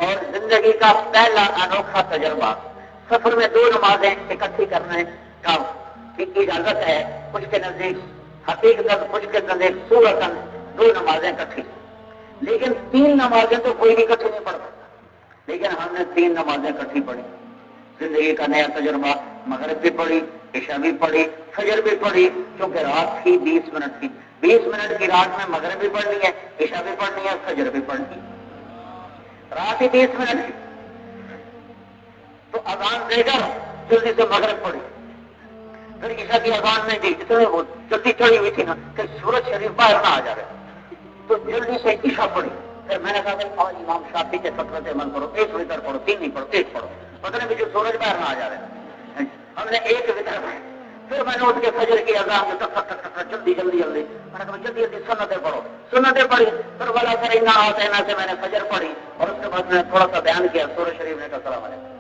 اور زندگی کا پہلا انوکھا تجربہ، سفر میں 2 نمازیں اکٹھی کرنے کا اجازت ہے، کچھ کے نزدیک حقیقت، کچھ کے نزدیک صورتاً 2 نمازیں اکٹھی، لیکن 3 نمازیں تو کوئی بھی اکٹھی نہیں پڑھ سکتا، لیکن ہم نے 3 نمازیں اکٹھی پڑھی۔ زندگی کا نیا تجربہ، مغرب بھی پڑھی، عشاء بھی پڑھی، فجر بھی پڑھی، کیونکہ رات تھی 20 منٹ کی، 20 منٹ کی رات میں مغرب بھی پڑھنی ہے، عشاء بھی پڑھنی ہے، فجر بھی پڑھنی ہے، رات ہی 20 منٹ کی، تو اذان دے کر جلدی سے مغرب پڑھی، پھر عشاء کی اذان میں دی، اتنے وہ جلدی چڑھی ہوئی تھی نا کہ سورج شریف باہر نہ آ جائے، تو جلدی سے عشاء پڑھی۔ پھر میں نے کہا کہ امام شافعی کے فتوے سے عمل کرو، 1 وتر پڑھو، 3 نہیں پڑھو، 1 پڑھو، پتہ نہیں مجھے سورج باہر نہ آ جا رہے، ہم نے 1 وتر پڑھی۔ پھر میں نے اٹھ کے فجر کی اذان میں جلدی میں نے کہا جلدی سنتیں پڑھو، سنتیں پڑھی، پھر ولا سرینا آتینا سے میں نے فجر پڑھی، اور اس کے بعد میں نے تھوڑا سا بیان کیا سورہ شریف نے کہا السلام علیکم۔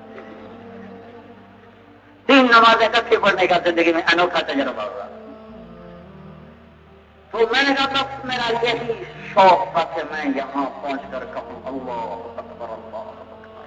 3 نمازیں اکٹھی پڑھنے کا زندگی میں انوکھا تجربہ ہوا۔ تو میں نے کہا تب میرا یہی شوق تھا کہ میں یہاں پہنچ کر کہوں اللہ اکبر اللہ اکبر۔